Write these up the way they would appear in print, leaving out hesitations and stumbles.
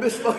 missed my...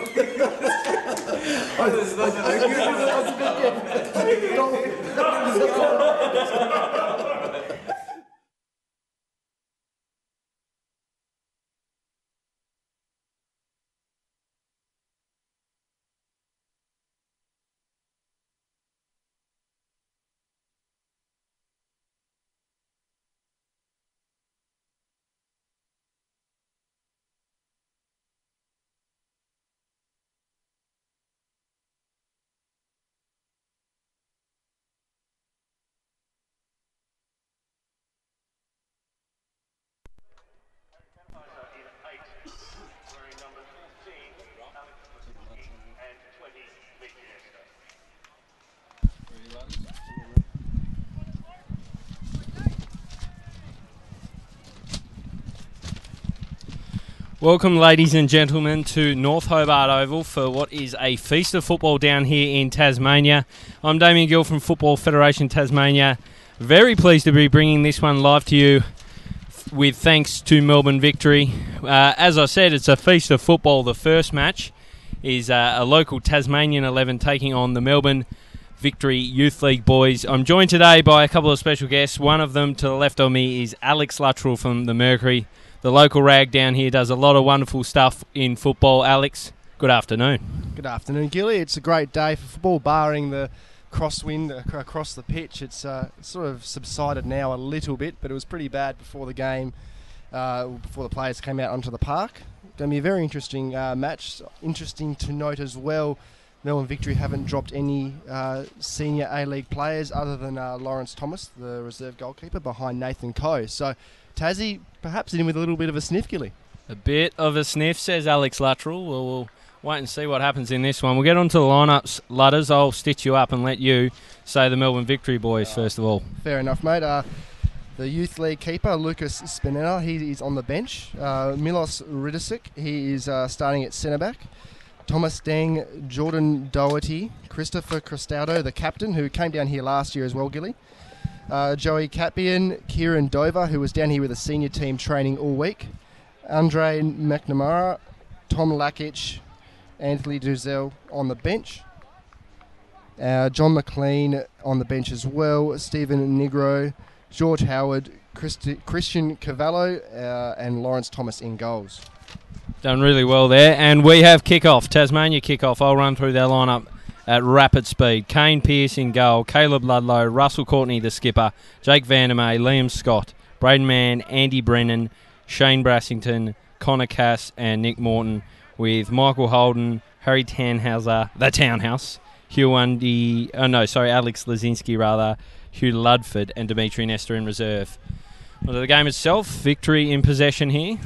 Welcome, ladies and gentlemen, to North Hobart Oval for what is a feast of football down here in Tasmania. I'm Damien Gill from Football Federation Tasmania. Very pleased to be bringing this one live to you with thanks to Melbourne Victory. As I said, it's a feast of football. The first match is a local Tasmanian 11 taking on the Melbourne Victory Youth League boys. I'm joined today by a couple of special guests. One of them to the left of me is Alex Luttrell from the Mercury. The local rag down here does a lot of wonderful stuff in football. Alex, good afternoon. Good afternoon, Gilly. It's a great day for football, barring the crosswind across the pitch. It's sort of subsided now a little bit, but it was pretty bad before the game, before the players came out onto the park. Going to be a very interesting match. Interesting to note as well, Melbourne Victory haven't dropped any senior A-League players other than Lawrence Thomas, the reserve goalkeeper, behind Nathan Coe. So Tassie perhaps in with a little bit of a sniff, Gilly. A bit of a sniff, says Alex Luttrell. We'll wait and see what happens in this one. We'll get on to the lineups, Lutters. I'll stitch you up and let you say the Melbourne Victory boys first of all. Fair enough, mate. The Youth League keeper, Lucas Spinetta, he is on the bench. Milos Ridicic, he is starting at centre-back. Thomas Deng, Jordan Doherty, Christopher Cristaudo, the captain, who came down here last year as well, Gilly. Joey Catbian, Kieran Dover, who was down here with the senior team training all week. Andre McNamara, Tom Lakic, Anthony Duzel on the bench. John McLean on the bench as well. Stephen Negro, George Howard, Christian Cavallo, and Lawrence Thomas in goals. Done really well there. And we have kickoff, Tasmania kickoff. I'll run through their lineup at rapid speed. Kane Pearce in goal, Caleb Ludlow, Russell Courtney the skipper, Jake Vandermeer, Liam Scott, Braden Mann, Andy Brennan, Shane Brassington, Connor Cass and Nick Morton, with Michael Holden, Harry Tannhauser, the Townhouse, Alex Lazinski, Hugh Ludford and Dimitri Nestor in reserve. Well, the game itself, Victory in possession here.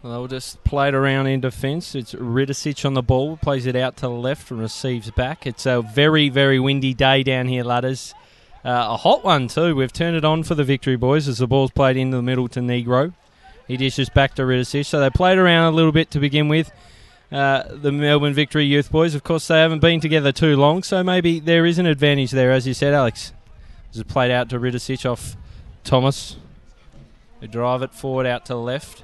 They'll just play it around in defence. It's Ridicic on the ball, plays it out to the left and receives back. It's a very, very windy day down here, Ludders. A hot one too. We've turned it on for the Victory boys as the ball's played into the middle to Negro. He dishes back to Ridicic. So they played around a little bit to begin with. The Melbourne Victory youth boys, of course, they haven't been together too long, so maybe there is an advantage there, as you said, Alex. This is played out to Ridicic off Thomas. They drive it forward out to the left.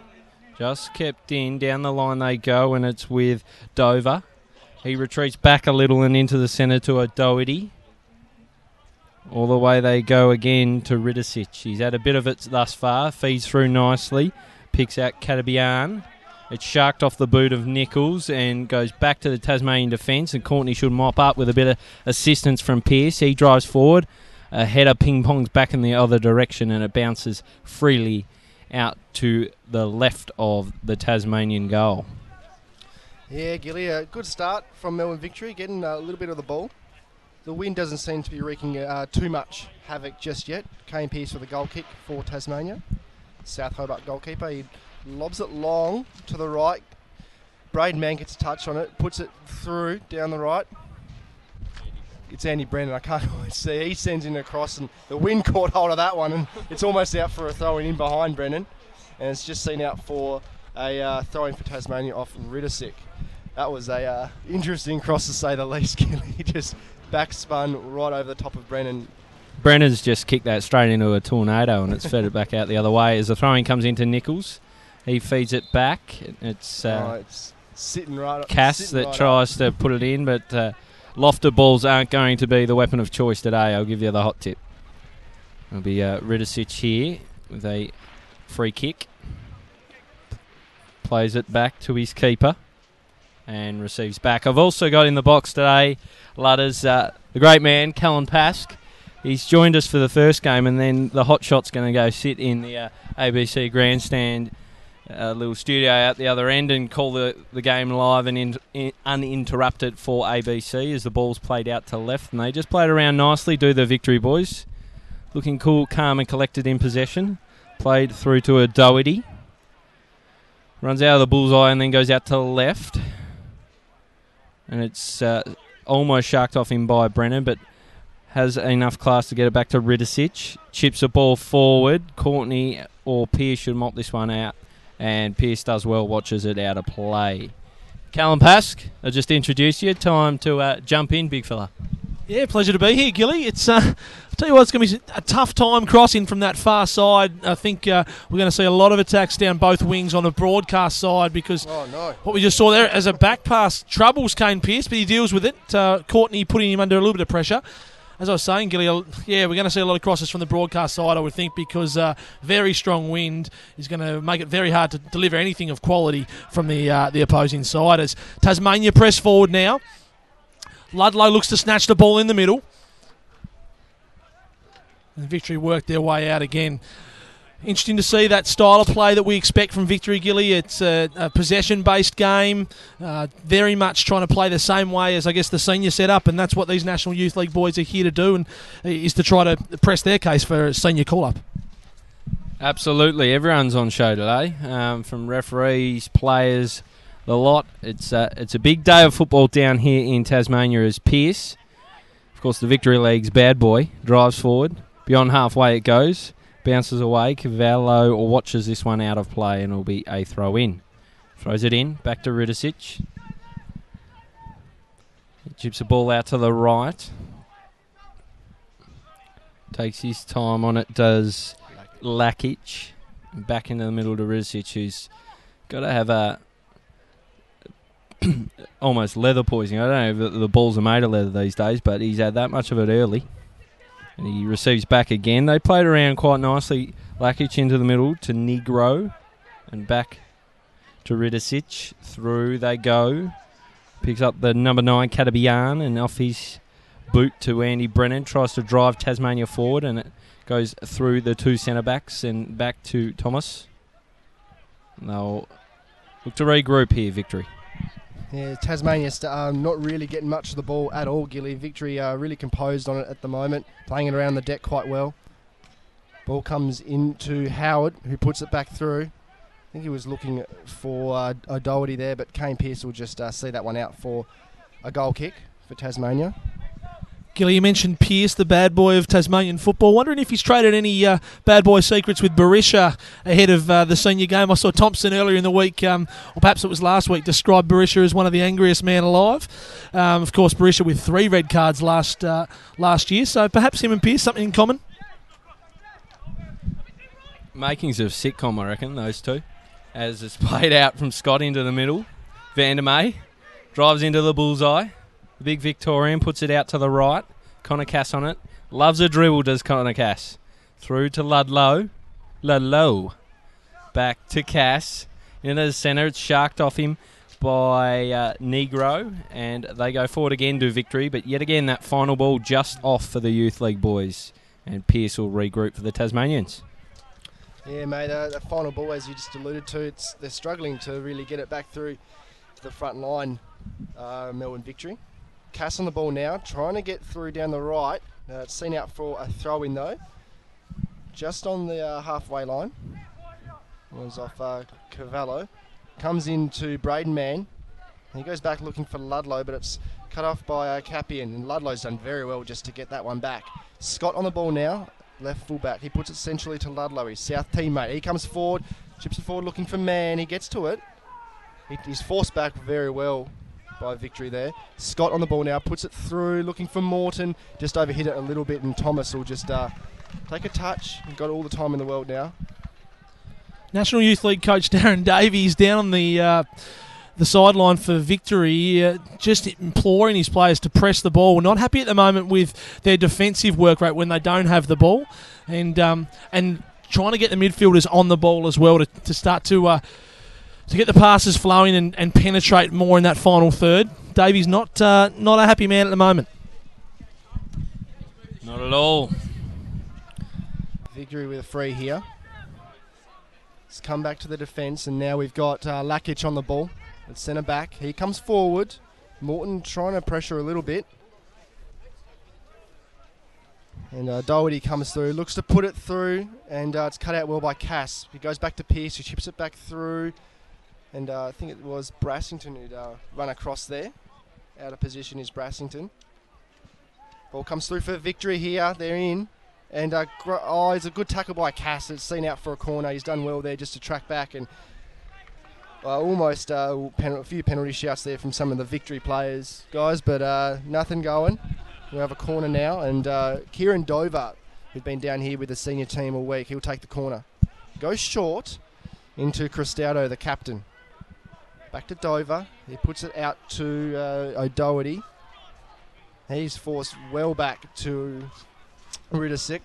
Just kept in, down the line they go, and it's with Dover. He retreats back a little and into the centre to a Doherty. All the way they go again to Ridicic. He's had a bit of it thus far, feeds through nicely, picks out Catabian. It's sharked off the boot of Nichols and goes back to the Tasmanian defence, and Courtney should mop up with a bit of assistance from Pearce. He drives forward, a header ping-pongs back in the other direction, and it bounces freely out to the left of the Tasmanian goal. Yeah, Gilly, a good start from Melbourne Victory, getting a little bit of the ball. The wind doesn't seem to be wreaking too much havoc just yet. Kane Pearce with a goal kick for Tasmania. South Hobart goalkeeper, he lobs it long to the right. Braden Mann gets a touch on it, puts it through down the right. It's Andy Brennan, I can't quite see. He sends in across, and the wind caught hold of that one, and it's almost out for a throw-in in behind Brennan. And it's just seen out for a throw-in for Tasmania off Ridicic. That was a interesting cross, to say the least. He just backspun right over the top of Brennan. Brennan's just kicked that straight into a tornado, and it's fed it back out the other way as the throw-in comes into Nichols. He feeds it back. It's Sitting right. Cass sitting that right tries to put it in, but lofted balls aren't going to be the weapon of choice today. I'll give you the hot tip. It'll be Ridicic here with a free kick. Plays it back to his keeper and receives back. I've also got in the box today, Ludders, the great man, Callan Pask. He's joined us for the first game, and then the hot shot's going to go sit in the ABC grandstand little studio out the other end and call the game live and uninterrupted for ABC as the ball's played out to left. And they just played around nicely, do the Victory boys. Looking cool, calm and collected in possession. Played through to a Doherty. Runs out of the bullseye and then goes out to left. And it's almost sharked off him by Brennan, but has enough class to get it back to Ridicic. Chips the ball forward. Courtney or Pearce should mop this one out. And Pearce does well, watches it out of play. Callan Pask, I'll just introduce you. Time to jump in, big fella. Yeah, pleasure to be here, Gilly. It's I'll tell you what, it's going to be a tough time crossing from that far side. I think we're going to see a lot of attacks down both wings on the broadcast side because what we just saw there as a back pass troubles Kane Pearce, but he deals with it. Courtney putting him under a little bit of pressure. As I was saying, Gilly, yeah, we're going to see a lot of crosses from the broadcast side, I would think, because very strong wind is going to make it very hard to deliver anything of quality from the opposing side. As Tasmania press forward now, Ludlow looks to snatch the ball in the middle. And Victory work their way out again. Interesting to see that style of play that we expect from Victory, Gilly. It's a possession-based game, very much trying to play the same way as, I guess, the senior setup, and that's what these National Youth League boys are here to do, and is to try to press their case for a senior call-up. Absolutely. Everyone's on show today, from referees, players, the lot. It's a big day of football down here in Tasmania as Pearce, of course, the Victory League's bad boy, drives forward. Beyond halfway it goes. Bounces away, Cavallo or watches this one out of play and it'll be a throw in. Throws it in, back to Ridicic. He chips the ball out to the right. Takes his time on it, does Lakic. Back into the middle to Ridicic, who's got to have a almost leather poisoning. I don't know if the balls are made of leather these days, but he's had that much of it early. And he receives back again. They played around quite nicely. Lakic into the middle to Negro. And back to Ridicic. Through they go. Picks up the number 9, Katabian. And off his boot to Andy Brennan. Tries to drive Tasmania forward. And it goes through the two centre-backs and back to Thomas. And they'll look to regroup here, Victory. Yeah, Tasmania not really getting much of the ball at all, Gilly. Victory really composed on it at the moment, playing it around the deck quite well. Ball comes into Howard, who puts it back through. I think he was looking for O'Doherty there, but Kane Pearce will just see that one out for a goal kick for Tasmania. Gilly, you mentioned Pearce, the bad boy of Tasmanian football. Wondering if he's traded any bad boy secrets with Barisha ahead of the senior game. I saw Thompson earlier in the week, or perhaps it was last week, describe Barisha as one of the angriest men alive. Of course, Barisha with 3 red cards last year, so perhaps him and Pearce, something in common? Makings of sitcom, I reckon, those two. As it's played out from Scott into the middle. Vandermeer drives into the bullseye. The big Victorian puts it out to the right. Connor Cass on it. Loves a dribble, does Connor Cass. Through to Ludlow. Ludlow. Back to Cass. Into the centre. It's sharked off him by Negro. And they go forward again to Victory. But yet again, that final ball just off for the Youth League boys. And Pearce will regroup for the Tasmanians. Yeah, mate, that final ball, as you just alluded to, they're struggling to really get it back through to the front line, Melbourne Victory. Cass on the ball now, trying to get through down the right. It's seen out for a throw-in, though. Just on the halfway line. Was off Cavallo. Comes into Braden Mann. And he goes back looking for Ludlow, but it's cut off by Capian. And Ludlow's done very well just to get that one back. Scott on the ball now. Left full back. He puts it centrally to Ludlow, his South teammate. He comes forward, chips it forward looking for Mann. He gets to it. He's forced back very well by Victory there. Scott on the ball now, puts it through, looking for Morton. Just overhit it a little bit, and Thomas will just take a touch. He's got all the time in the world now. National Youth League coach Darren Davies down on the the sideline for Victory, just imploring his players to press the ball. We're not happy at the moment with their defensive work rate when they don't have the ball, and trying to get the midfielders on the ball as well to start to get the passes flowing and penetrate more in that final third. Davey's not a happy man at the moment. Not at all. Victory with a free here. Let's come back to the defence, and now we've got Lakic on the ball at centre back. He comes forward. Morton trying to pressure a little bit. And Doherty comes through, looks to put it through, and it's cut out well by Cass. He goes back to Pearce, who chips it back through. And I think it was Brassington who'd run across there. Out of position is Brassington. Ball comes through for Victory here. They're in. And it's a good tackle by Cass. It's seen out for a corner. He's done well there just to track back. And almost a few penalty shouts there from some of the Victory players, guys. But nothing going. We have a corner now. And Kieran Dover, who's been down here with the senior team all week, he'll take the corner. Goes short into Cristaudo, the captain. Back to Dover. He puts it out to O'Doherty. He's forced well back to Riddersick.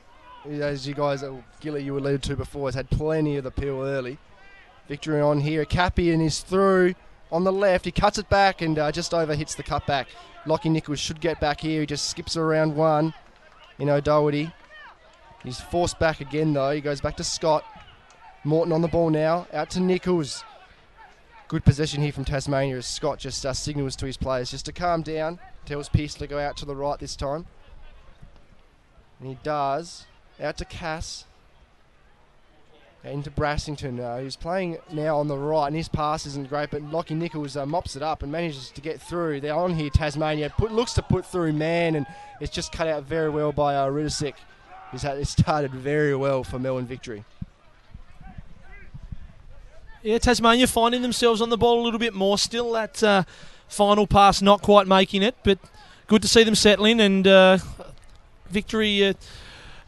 As you guys, Gilly, you alluded to before, has had plenty of the peel early. Victory on here. Cappian is through on the left. He cuts it back and just over hits the cutback. Lockie Nichols should get back here. He just skips around one in O'Doherty. He's forced back again, though. He goes back to Scott. Morton on the ball now. Out to Nichols. Good possession here from Tasmania as Scott just signals to his players just to calm down. Tells Pearce to go out to the right this time. And he does. Out to Cass. Into Brassington. He's playing now on the right, and his pass isn't great, but Lockie Nichols mops it up and manages to get through. They're on here, Tasmania. Looks to put through man, and it's just cut out very well by Riddersick. It started very well for Melbourne Victory. Yeah, Tasmania finding themselves on the ball a little bit more. Still that final pass not quite making it, but good to see them settling, and Victory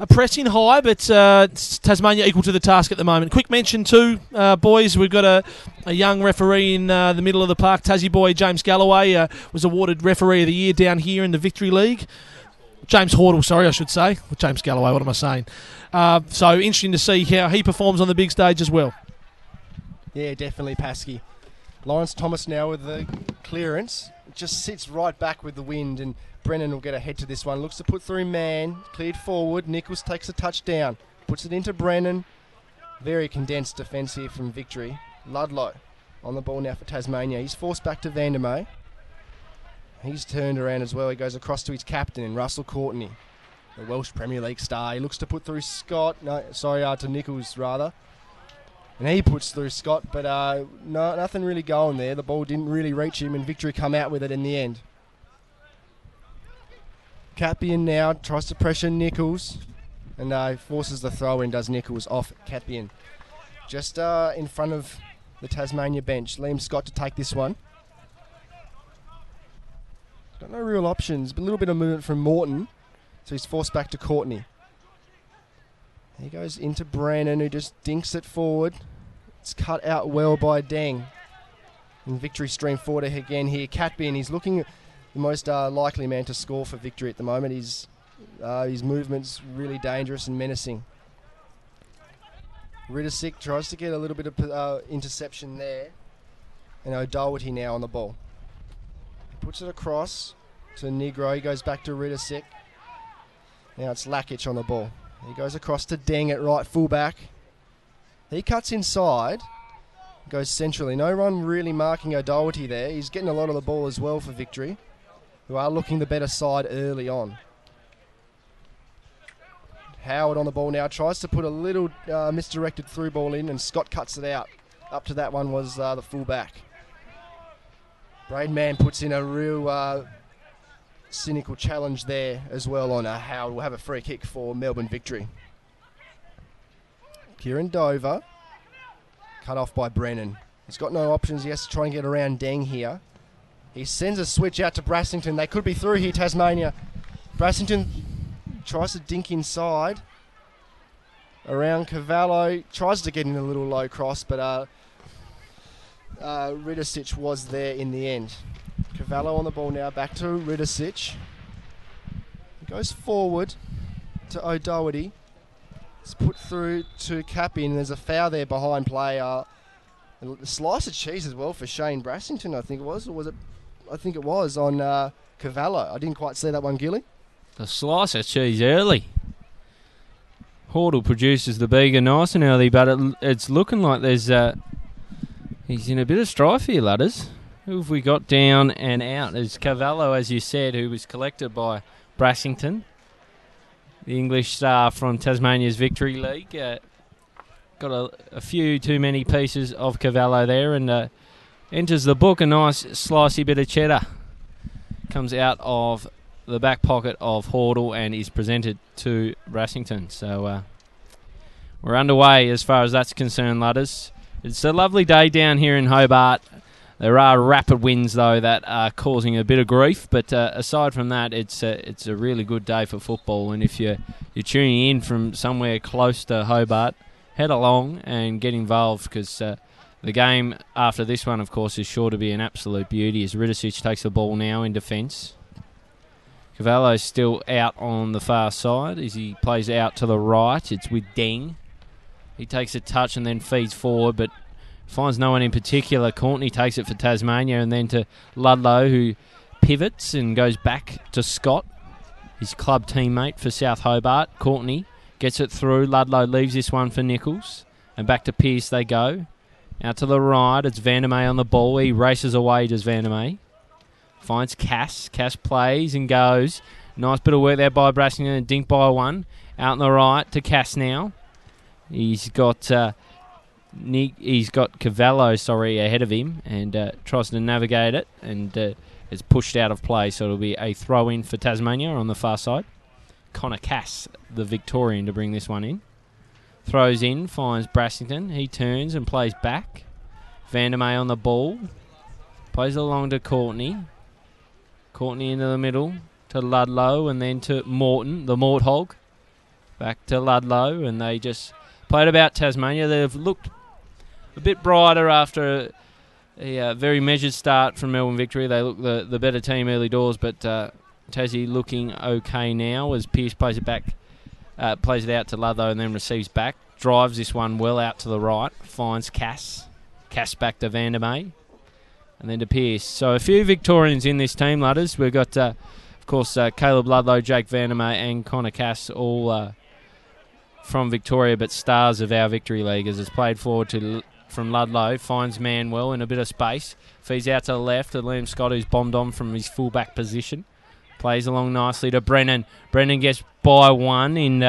are pressing high, but Tasmania equal to the task at the moment. Quick mention too, boys, we've got a young referee in the middle of the park. Tassie boy James Galloway was awarded Referee of the Year down here in the Victory League. James Hordle, sorry, I should say. James Galloway, what am I saying? So interesting to see how he performs on the big stage as well. Yeah, definitely, Paskey. Lawrence Thomas now with the clearance. It just sits right back with the wind, and Brennan will get ahead to this one. Looks to put through man. Cleared forward. Nichols takes a touchdown. Puts it into Brennan. Very condensed defence here from Victory. Ludlow on the ball now for Tasmania. He's forced back to Vandermeer. He's turned around as well. He goes across to his captain, Russell Courtney, the Welsh Premier League star. He looks to put through to Nichols rather. And he puts through Scott, but nothing really going there. The ball didn't really reach him, and Victory come out with it in the end. Cappian now tries to pressure Nichols, and forces the throw in, does Nichols off Cappian. Just in front of the Tasmania bench. Liam Scott to take this one. Got no real options, but a little bit of movement from Morton, so he's forced back to Courtney. He goes into Brennan, who just dinks it forward. It's cut out well by Deng. And Victory stream forward again here. Catbin, he's looking the most likely man to score for Victory at the moment. His movement's really dangerous and menacing. Riddersick tries to get a little bit of interception there. And O'Doherty now on the ball. He puts it across to Negro. He goes back to Riddersick. Now it's Lakic on the ball. He goes across to Deng at right fullback. He cuts inside, goes centrally. No one really marking O'Doherty there. He's getting a lot of the ball as well for Victory, who are looking the better side early on. Howard on the ball now. Tries to put a little misdirected through ball in, and Scott cuts it out. Up to that one was the fullback. Braidman puts in a real cynical challenge there as well on Howard. Will have a free kick for Melbourne Victory. Kieran Dover, cut off by Brennan. He's got no options. He has to try and get around Deng here. He sends a switch out to Brassington. They could be through here, Tasmania. Brassington tries to dink inside. Around Cavallo. Tries to get in a little low cross, but Ridicic was there in the end. Cavallo on the ball now, back to Ridicic. Goes forward to O'Doherty. It's put through to Capin. There's a foul there behind play. A slice of cheese as well for Shane Brassington, I think it was. Or was it? I think it was on Cavallo. I didn't quite see that one, Gilly. The slice of cheese early. Hordle produces the beager nice and early, but it's looking like there's he's in a bit of strife here, ladders. Who have we got down and out? There's Cavallo, as you said, who was collected by Brassington, the English star from Tasmania's Victory League. Got a few too many pieces of Cavallo there, and enters the book. A nice slicey bit of cheddar comes out of the back pocket of Hordle and is presented to Brassington. So we're underway as far as that's concerned, ladders. It's a lovely day down here in Hobart. There are rapid winds, though, that are causing a bit of grief. But aside from that, it's a really good day for football. And if you're tuning in from somewhere close to Hobart, head along and get involved, because the game after this one, of course, is sure to be an absolute beauty as Ridicic takes the ball now in defence. Cavallo's still out on the far side as he plays out to the right. It's with Deng. He takes a touch and then feeds forward, but finds no one in particular. Courtney takes it for Tasmania and then to Ludlow, who pivots and goes back to Scott, his club teammate for South Hobart. Courtney gets it through. Ludlow leaves this one for Nichols. And back to Pearce they go. Out to the right, it's Vandermeer on the ball. He races away, does Vandermeer. Finds Cass. Cass plays and goes. Nice bit of work there by Brassington and dink by one. Out on the right to Cass now. He's got Cavallo, ahead of him and tries to navigate it and is pushed out of play. So it'll be a throw-in for Tasmania on the far side. Connor Cass, the Victorian, to bring this one in. Throws in, finds Brassington. He turns and plays back. Vandermeer on the ball. Plays along to Courtney. Courtney into the middle to Ludlow and then to Morton, the Morthog. Back to Ludlow, and they just played about Tasmania. They've looked a bit brighter after a very measured start from Melbourne Victory. They look the better team early doors, but Tassie looking okay now as Pearce plays it back, plays it out to Ludlow and then receives back. Drives this one well out to the right. Finds Cass. Cass back to Vandermeer. And then to Pearce. So a few Victorians in this team, ladders. We've got, of course, Caleb Ludlow, Jake Vandermeer and Connor Cass, all from Victoria, but stars of our Victory League, as it's played forward from Ludlow. Finds Manwell in a bit of space. Feeds out to the left to Liam Scott, who's bombed on from his full-back position. Plays along nicely to Brennan. Brennan gets by one in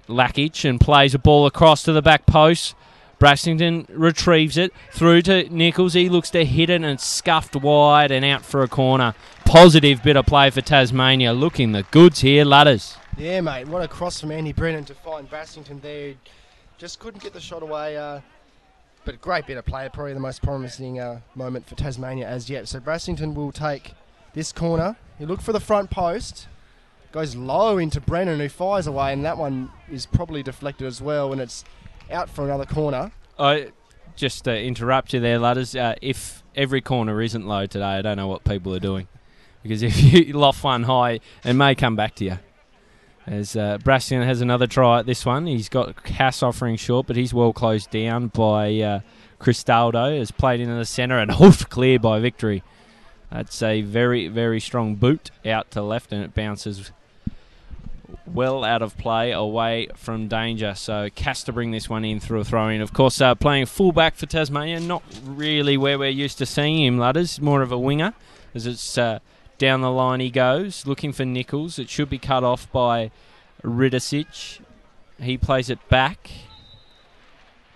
Lackich and plays a ball across to the back post. Brassington retrieves it through to Nichols. He looks to hit it and it's scuffed wide and out for a corner. Positive bit of play for Tasmania. Looking the goods here, ladders. Yeah, mate. What a cross from Andy Brennan to find Brassington there. Just couldn't get the shot away. But a great bit of play. Probably the most promising moment for Tasmania as yet. So Brassington will take this corner. You look for the front post. Goes low into Brennan, who fires away, and that one is probably deflected as well, and it's out for another corner. I just interrupt you there, ladders. If every corner isn't low today, I don't know what people are doing. Because if you loft one high, it may come back to you. As Brassington has another try at this one. He's got Cass offering short, but he's well closed down by Cristaldo. Has played into the centre and hoof cleared by Victory. That's a very, very strong boot out to left, and it bounces well out of play, away from danger. So Cass to bring this one in through a throw-in. Of course, playing full-back for Tasmania, not really where we're used to seeing him, ladders. More of a winger, as it's down the line he goes, looking for Nichols. It should be cut off by Ridicic. He plays it back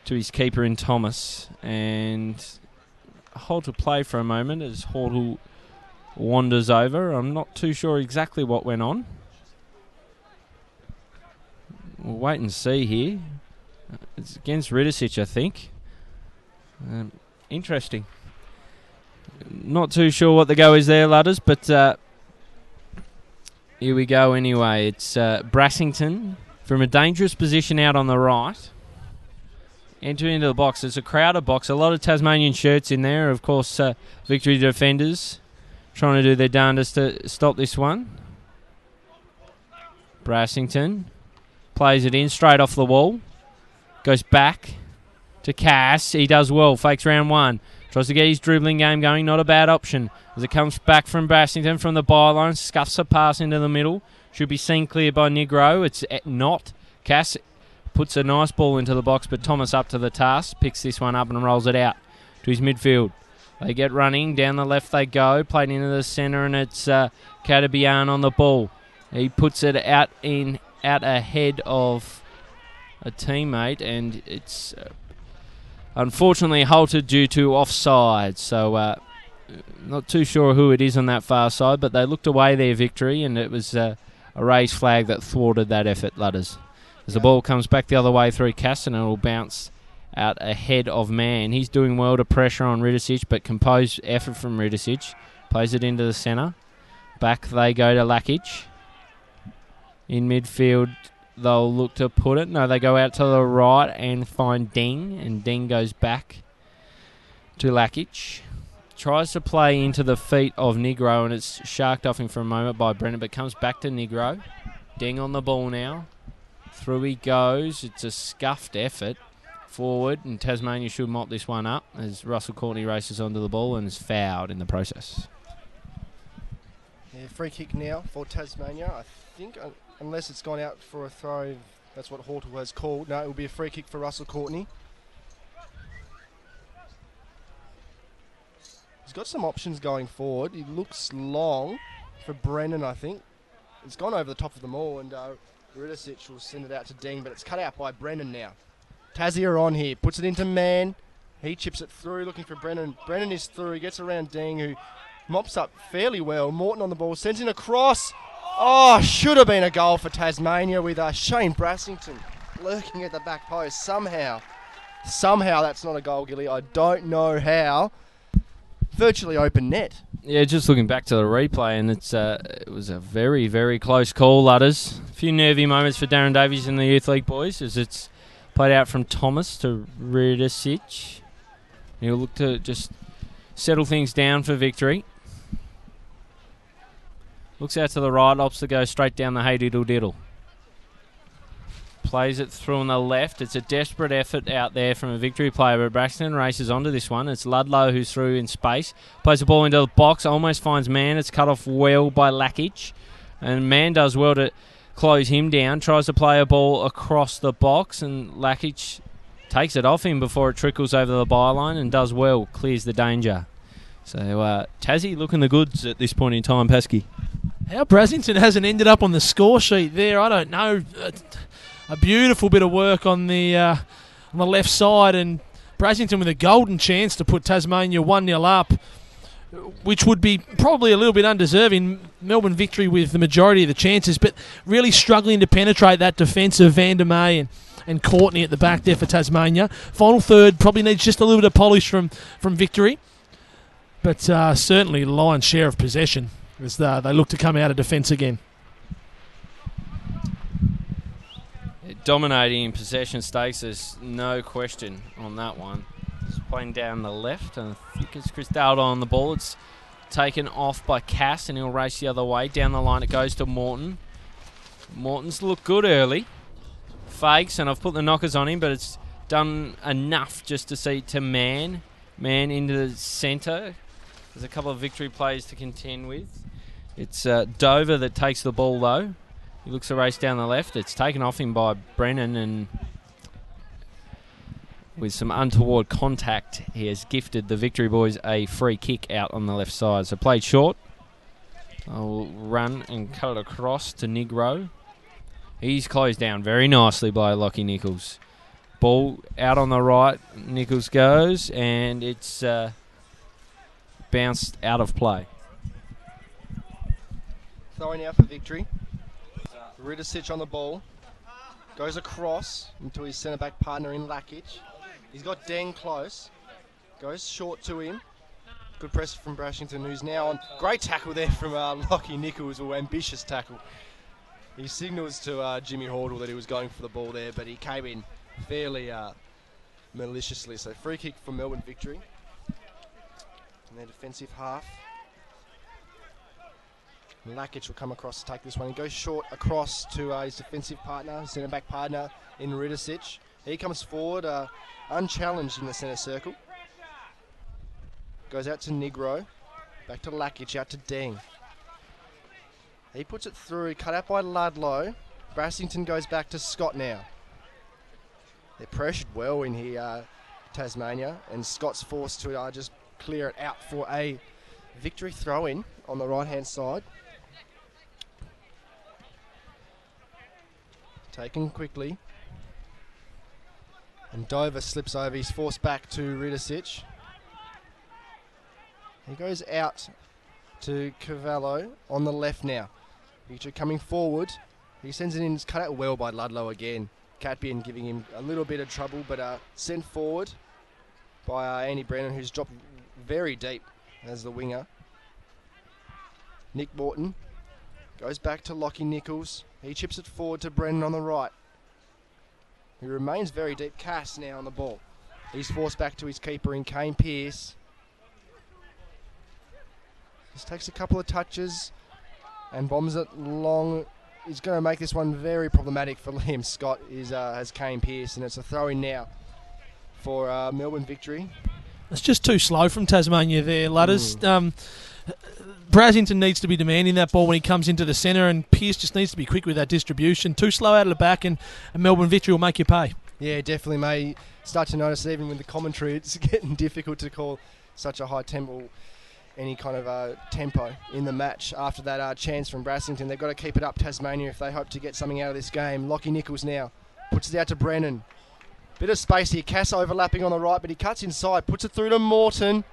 to his keeper in Thomas, and hold to play for a moment as Hordle wanders over. I'm not too sure exactly what went on. We'll wait and see here. It's against Ridicic, I think. Interesting. Not too sure what the go is there, ladders, but here we go anyway. It's Brassington from a dangerous position out on the right. enter into the box. It's a crowded box. A lot of Tasmanian shirts in there. Of course, Victory defenders trying to do their darndest to stop this one. Brassington plays it in straight off the wall. Goes back to Cass. He does well. Fakes round one. Tries to get his dribbling game going. Not a bad option. As it comes back from Brassington from the byline. Scuffs a pass into the middle. Should be seen clear by Negro. It's not. Cass puts a nice ball into the box, but Thomas up to the task. Picks this one up and rolls it out to his midfield. They get running. Down the left they go. Played into the centre, and it's Katabian on the ball. He puts it out ahead of a teammate, and it's unfortunately halted due to offside. So not too sure who it is on that far side, but they looked away their victory, and it was a raised flag that thwarted that effort, Ludders. As the ball comes back the other way through Casson, and it will bounce out ahead of Mann. He's doing well to pressure on Ridicic, but composed effort from Ridicic. Plays it into the centre. Back they go to Lakic. In midfield, they'll look to put it. No, they go out to the right and find Ding, and Ding goes back to Lakic. Tries to play into the feet of Negro, and it's sharked off him for a moment by Brennan, but comes back to Negro. Ding on the ball now. Through he goes. It's a scuffed effort forward, and Tasmania should mop this one up as Russell Courtney races onto the ball and is fouled in the process. Yeah, free kick now for Tasmania. I think, unless it's gone out for a throw, that's what Hortle has called. No, it will be a free kick for Russell Courtney. He's got some options going forward. He looks long for Brennan, I think. It's gone over the top of them all, and Ridicic will send it out to Ding, but it's cut out by Brennan now. Tassie are on here, puts it into Mann. He chips it through, looking for Brennan. Brennan is through, gets around Ding, who mops up fairly well. Morton on the ball, sends in a cross. Oh, should have been a goal for Tasmania with Shane Brassington lurking at the back post. Somehow that's not a goal, Gilly. I don't know how. Virtually open net. Yeah, just looking back to the replay, and it was a very, very close call, Ludders. A few nervy moments for Darren Davies and the Youth League boys as it's played out from Thomas to Ridicic. He'll look to just settle things down for victory. Looks out to the right, opts to go straight down the hey-diddle-diddle. Plays it through on the left. It's a desperate effort out there from a victory player, but Braxton races onto this one. It's Ludlow who's through in space. Plays the ball into the box, almost finds Mann. It's cut off well by Lakic, and Mann does well to close him down. Tries to play a ball across the box, and Lakic takes it off him before it trickles over the byline and does well, clears the danger. So Tassie looking the goods at this point in time, Pesky. How Brassington hasn't ended up on the score sheet there, I don't know. A beautiful bit of work on the left side, and Brassington with a golden chance to put Tasmania 1-0 up, which would be probably a little bit undeserving. Melbourne victory with the majority of the chances, but really struggling to penetrate that defence of Van der May and Courtney at the back there for Tasmania. Final third probably needs just a little bit of polish from victory, but certainly lion's share of possession as they look to come out of defence again. Dominating in possession stakes, there's no question on that one. It's playing down the left, and I think it's Chris Dowd on the ball. It's taken off by Cass, and he'll race the other way. Down the line it goes to Morton. Morton's looked good early. Fakes, and I've put the knockers on him, but it's done enough just to see to Mann. Mann into the centre. There's a couple of victory plays to contend with. It's Dover that takes the ball, though. He looks to race down the left. It's taken off him by Brennan, and with some untoward contact, he has gifted the Victory Boys a free kick out on the left side. So played short. I'll run and cut it across to Negro. He's closed down very nicely by Lockie Nichols. Ball out on the right. Nichols goes, and it's bounced out of play. Throwing out for victory. Ridicic on the ball. Goes across into his centre-back partner in Lakic. He's got Deng close. Goes short to him. Good press from Brassington, who's now on. Great tackle there from Lockie Nichols, or ambitious tackle. He signals to Jimmy Hordle that he was going for the ball there, but he came in fairly maliciously. So free kick for Melbourne Victory. In their defensive half. Lakic will come across to take this one. He goes short across to his defensive partner, centre-back partner in Ridicic. He comes forward, unchallenged in the centre circle. Goes out to Negro. Back to Lakic, out to Deng. He puts it through, cut out by Ludlow. Brassington goes back to Scott now. They're pressured well in here, Tasmania, and Scott's forced to just clear it out for a Victory throw-in on the right-hand side. Taken quickly. And Dover slips over. He's forced back to Ridicic. He goes out to Cavallo on the left now. Victory coming forward. He sends it in. It's cut out well by Ludlow again. Catpian giving him a little bit of trouble, but sent forward by Andy Brennan, who's dropped very deep as the winger. Nick Morton goes back to Lockie Nichols. He chips it forward to Brennan on the right. He remains very deep. Cass now on the ball. He's forced back to his keeper in Kane Pearce. Just takes a couple of touches and bombs it long. He's going to make this one very problematic for Liam Scott. Has Kane Pearce, and it's a throw-in now for Melbourne Victory. It's just too slow from Tasmania there, Ludders. Brassington needs to be demanding that ball when he comes into the centre, and Pearce just needs to be quick with that distribution. Too slow out of the back, and Melbourne Victory will make you pay. Yeah, definitely, mate. Start to notice even with the commentary, it's getting difficult to call such a high tempo, any kind of tempo in the match after that chance from Brassington. They've got to keep it up, Tasmania, if they hope to get something out of this game. Lockie Nichols now puts it out to Brennan. Bit of space here. Cass overlapping on the right, but he cuts inside, puts it through to Morton.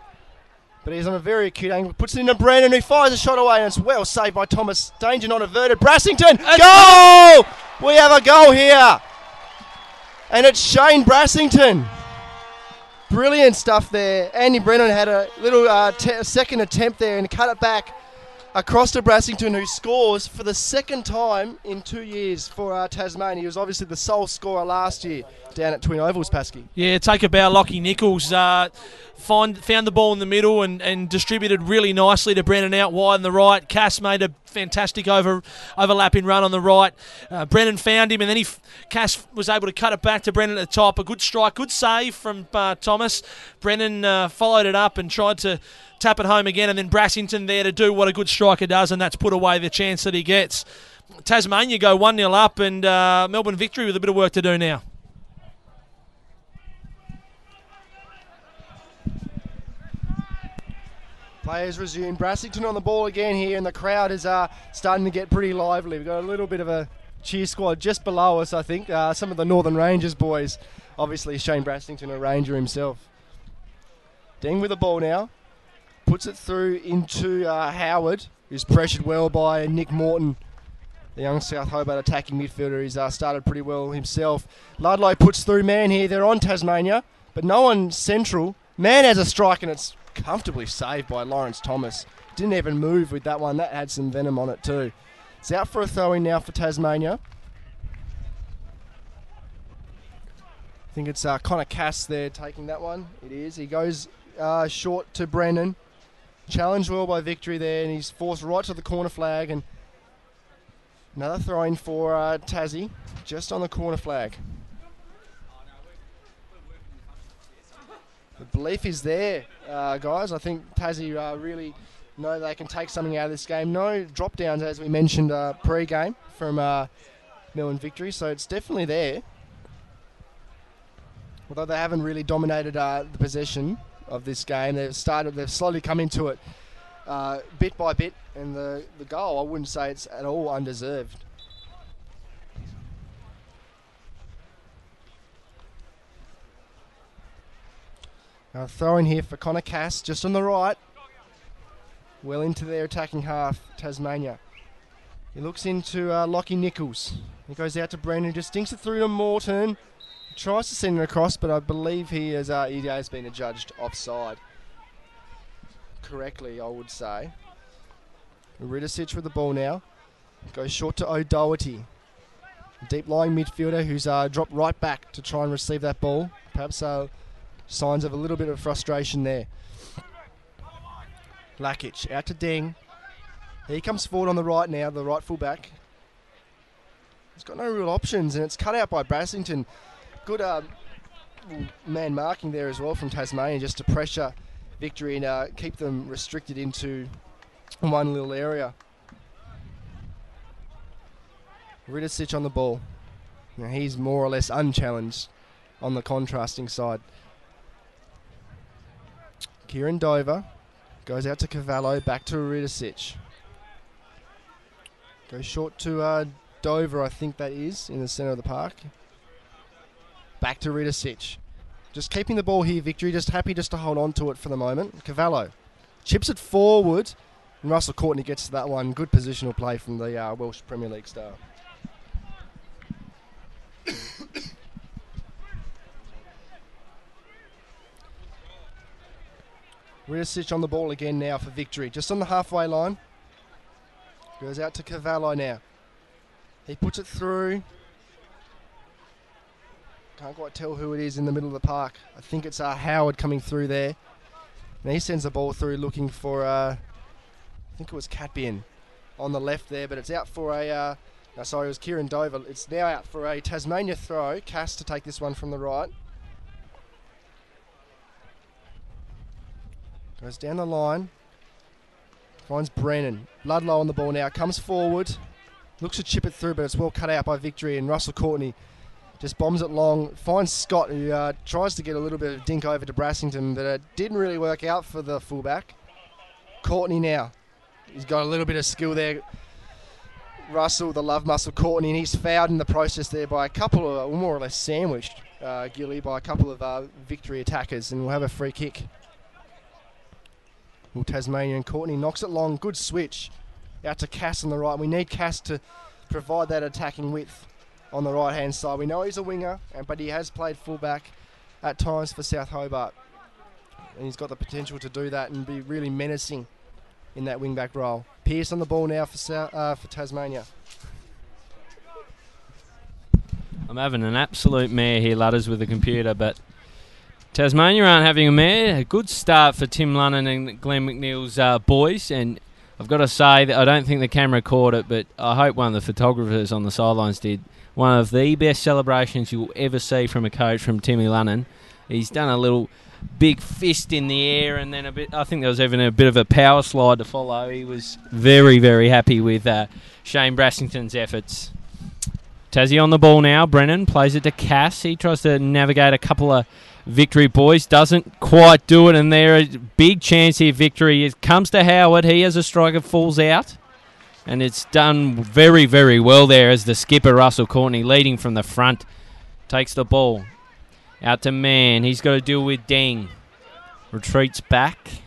But he's on a very acute angle. Puts it into Brennan, who fires a shot away, and it's well saved by Thomas. Danger not averted. Brassington, goal! We have a goal here. And it's Shane Brassington. Brilliant stuff there. Andy Brennan had a little second attempt there and cut it back across to Brassington, who scores for the second time in 2 years for Tasmania. He was obviously the sole scorer last year down at Twin Ovals, Paskey. Yeah, take a bow. Lockie Nichols found the ball in the middle and distributed really nicely to Brennan out wide on the right. Cass made a fantastic overlapping run on the right. Brennan found him, and then Cass was able to cut it back to Brennan at the top. A good strike, good save from Thomas. Brennan followed it up and tried to tap it home again, and then Brassington there to do what a good striker does, and that's put away the chance that he gets. Tasmania go 1-0 up, and Melbourne Victory with a bit of work to do now. Players resume. Brassington on the ball again here, and the crowd is starting to get pretty lively. We've got a little bit of a cheer squad just below us, I think. Some of the Northern Rangers boys. Obviously, Shane Brassington, a Ranger himself. Deng with the ball now. Puts it through into Howard, who's pressured well by Nick Morton, the young South Hobart attacking midfielder. He's started pretty well himself. Ludlow puts through man here. They're on Tasmania, but no one central. Man has a strike, and it's comfortably saved by Lawrence Thomas. Didn't even move with that one. That had some venom on it too. It's out for a throw-in now for Tasmania. I think it's Connor Cass there taking that one. It is. He goes short to Brennan. Challenged well by Victory there, and he's forced right to the corner flag. And another throw-in for Tassie, just on the corner flag. The belief is there, guys. I think Tassie really know they can take something out of this game. No drop-downs, as we mentioned pre-game from Melbourne Victory, so it's definitely there. Although they haven't really dominated the possession of this game, they've slowly come into it bit by bit, and the goal, I wouldn't say it's at all undeserved. Throw in here for Connor Cass, just on the right. Well into their attacking half, Tasmania. He looks into Lockie Nichols. He goes out to Brendan, just dinks it through to Morton. He tries to send it across, but I believe he has been adjudged offside. Correctly, I would say. Ridicic with the ball now. Goes short to O'Doherty. Deep lying midfielder who's dropped right back to try and receive that ball. Perhaps signs of a little bit of frustration there. Lakic out to Deng. He comes forward on the right now, the right fullback. He's got no real options, and it's cut out by Brassington. Good man marking there as well from Tasmania, just to pressure Victory and keep them restricted into one little area. Ridicic on the ball. Now he's more or less unchallenged on the contrasting side. Kieran Dover goes out to Cavallo, back to Ridicic. Goes short to Dover, I think that is, in the centre of the park. Back to Ridicic. Just keeping the ball here, Victory. Just happy just to hold on to it for the moment. Cavallo chips it forward, and Russell Courtney gets to that one. Good positional play from the Welsh Premier League star. Ridicic on the ball again now for Victory. Just on the halfway line. Goes out to Cavallo now. He puts it through. Can't quite tell who it is in the middle of the park. I think it's Howard coming through there. And he sends the ball through looking for, I think it was Catbian on the left there, but it's out for a, no, sorry, it was Kieran Dover. It's now out for a Tasmania throw. Cass to take this one from the right. Goes down the line. Finds Brennan. Ludlow on the ball now. Comes forward. Looks to chip it through, but it's well cut out by Victory. And Russell Courtney just bombs it long. Finds Scott, who tries to get a little bit of dink over to Brassington, but it didn't really work out for the fullback. Courtney now. He's got a little bit of skill there. Russell, the love muscle, Courtney, and he's fouled in the process there by a couple of, more or less sandwiched, Gilly, by a couple of Victory attackers, and we'll have a free kick. Well, Tasmania, and Courtney knocks it long. Good switch out to Cass on the right. We need Cass to provide that attacking width on the right-hand side. We know he's a winger, but he has played fullback at times for South Hobart. And he's got the potential to do that and be really menacing in that wing-back role. Pearce on the ball now for Tasmania. I'm having an absolute mare here, Ludders, with the computer, but Tasmania aren't having a mare. A good start for Tim Lunnon and Glenn McNeil's boys, and I've got to say that I don't think the camera caught it, but I hope one of the photographers on the sidelines did. One of the best celebrations you'll ever see from a coach, from Timmy Lunnon. He's done a little big fist in the air, and then I think there was even a bit of a power slide to follow. He was very, very happy with Shane Brassington's efforts. Tassie on the ball now. Brennan plays it to Cass. He tries to navigate a couple of Victory boys, doesn't quite do it, and there a big chance here. Victory, it comes to Howard. He has a striker, falls out, and it's done very, very well there as the skipper, Russell Courtney, leading from the front, takes the ball out to Mann. He's got to deal with Deng. Retreats back.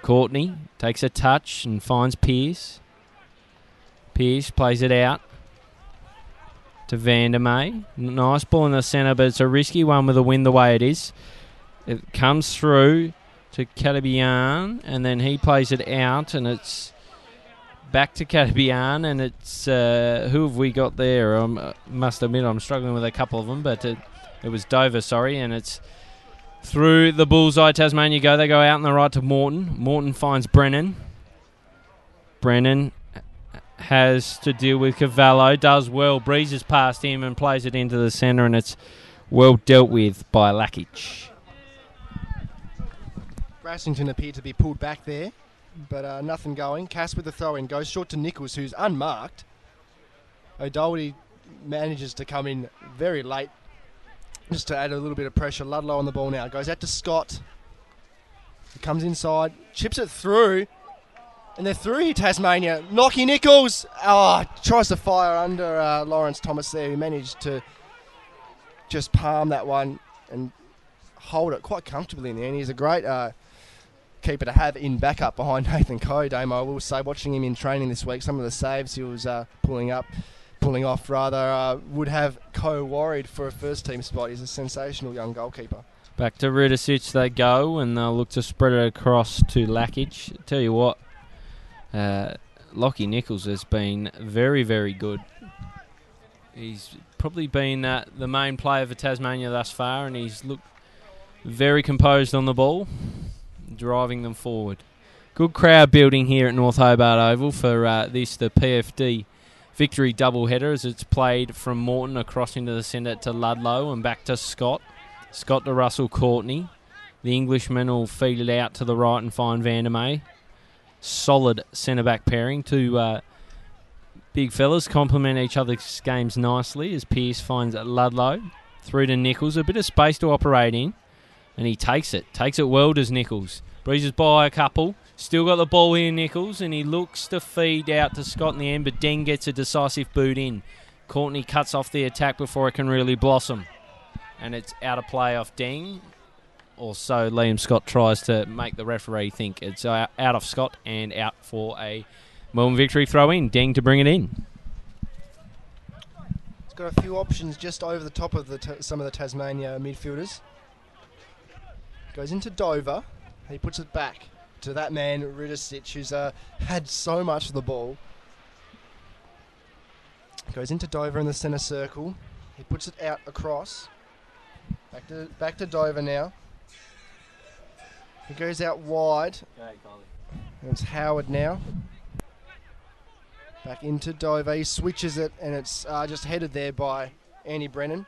Courtney takes a touch and finds Pearce. Pearce plays it out to Vandermeer. Nice ball in the centre, but it's a risky one with the wind the way it is. It comes through to Catabian, and then he plays it out, and it's back to Catabian, and it's who have we got there? I must admit I'm struggling with a couple of them, but it was Dover, sorry, and it's through the bullseye. Tasmania go. They go out on the right to Morton. Morton finds Brennan. Brennan has to deal with Cavallo, does well, breezes past him and plays it into the centre, and it's well dealt with by Lakic. Brassington appeared to be pulled back there, but nothing going. Cass with the throw-in goes short to Nichols, who's unmarked. O'Doherty manages to come in very late just to add a little bit of pressure. Ludlow on the ball now. Goes out to Scott. He comes inside, chips it through. And they're through here, Tasmania. Knocky Nichols. Tries to fire under Lawrence Thomas there. He managed to just palm that one and hold it quite comfortably in the end. He's a great keeper to have in backup behind Nathan Coe, Damo. I will say, watching him in training this week, some of the saves he was pulling off, would have Coe worried for a first-team spot. He's a sensational young goalkeeper. Back to Ridicic they go, and they'll look to spread it across to Lakic. Tell you what, Lockie Nichols has been very, very good. He's probably been the main player for Tasmania thus far, and he's looked very composed on the ball, driving them forward. Good crowd building here at North Hobart Oval for the PFD victory doubleheader, as it's played from Morton across into the centre to Ludlow and back to Scott. Scott to Russell Courtney. The Englishman will feed it out to the right and find Vandermeer. Solid centre-back pairing. Two big fellas complement each other's games nicely as Pearce finds Ludlow. Through to Nichols. A bit of space to operate in. And he takes it. Takes it well, does Nichols. Breezes by a couple. Still got the ball here, Nichols. And he looks to feed out to Scott in the end. But Deng gets a decisive boot in. Courtney cuts off the attack before it can really blossom. And it's out of play off Deng. Also, Liam Scott tries to make the referee think it's out of Scott and out for a Melbourne victory throw-in. Deng to bring it in. He's got a few options just over the top of some of the Tasmania midfielders. Goes into Dover. He puts it back to that man, Ridicic, who's had so much of the ball. Goes into Dover in the centre circle. He puts it out across. Back to Dover now. He goes out wide. And it's Howard now. Back into Dover. He switches it, and it's just headed there by Andy Brennan.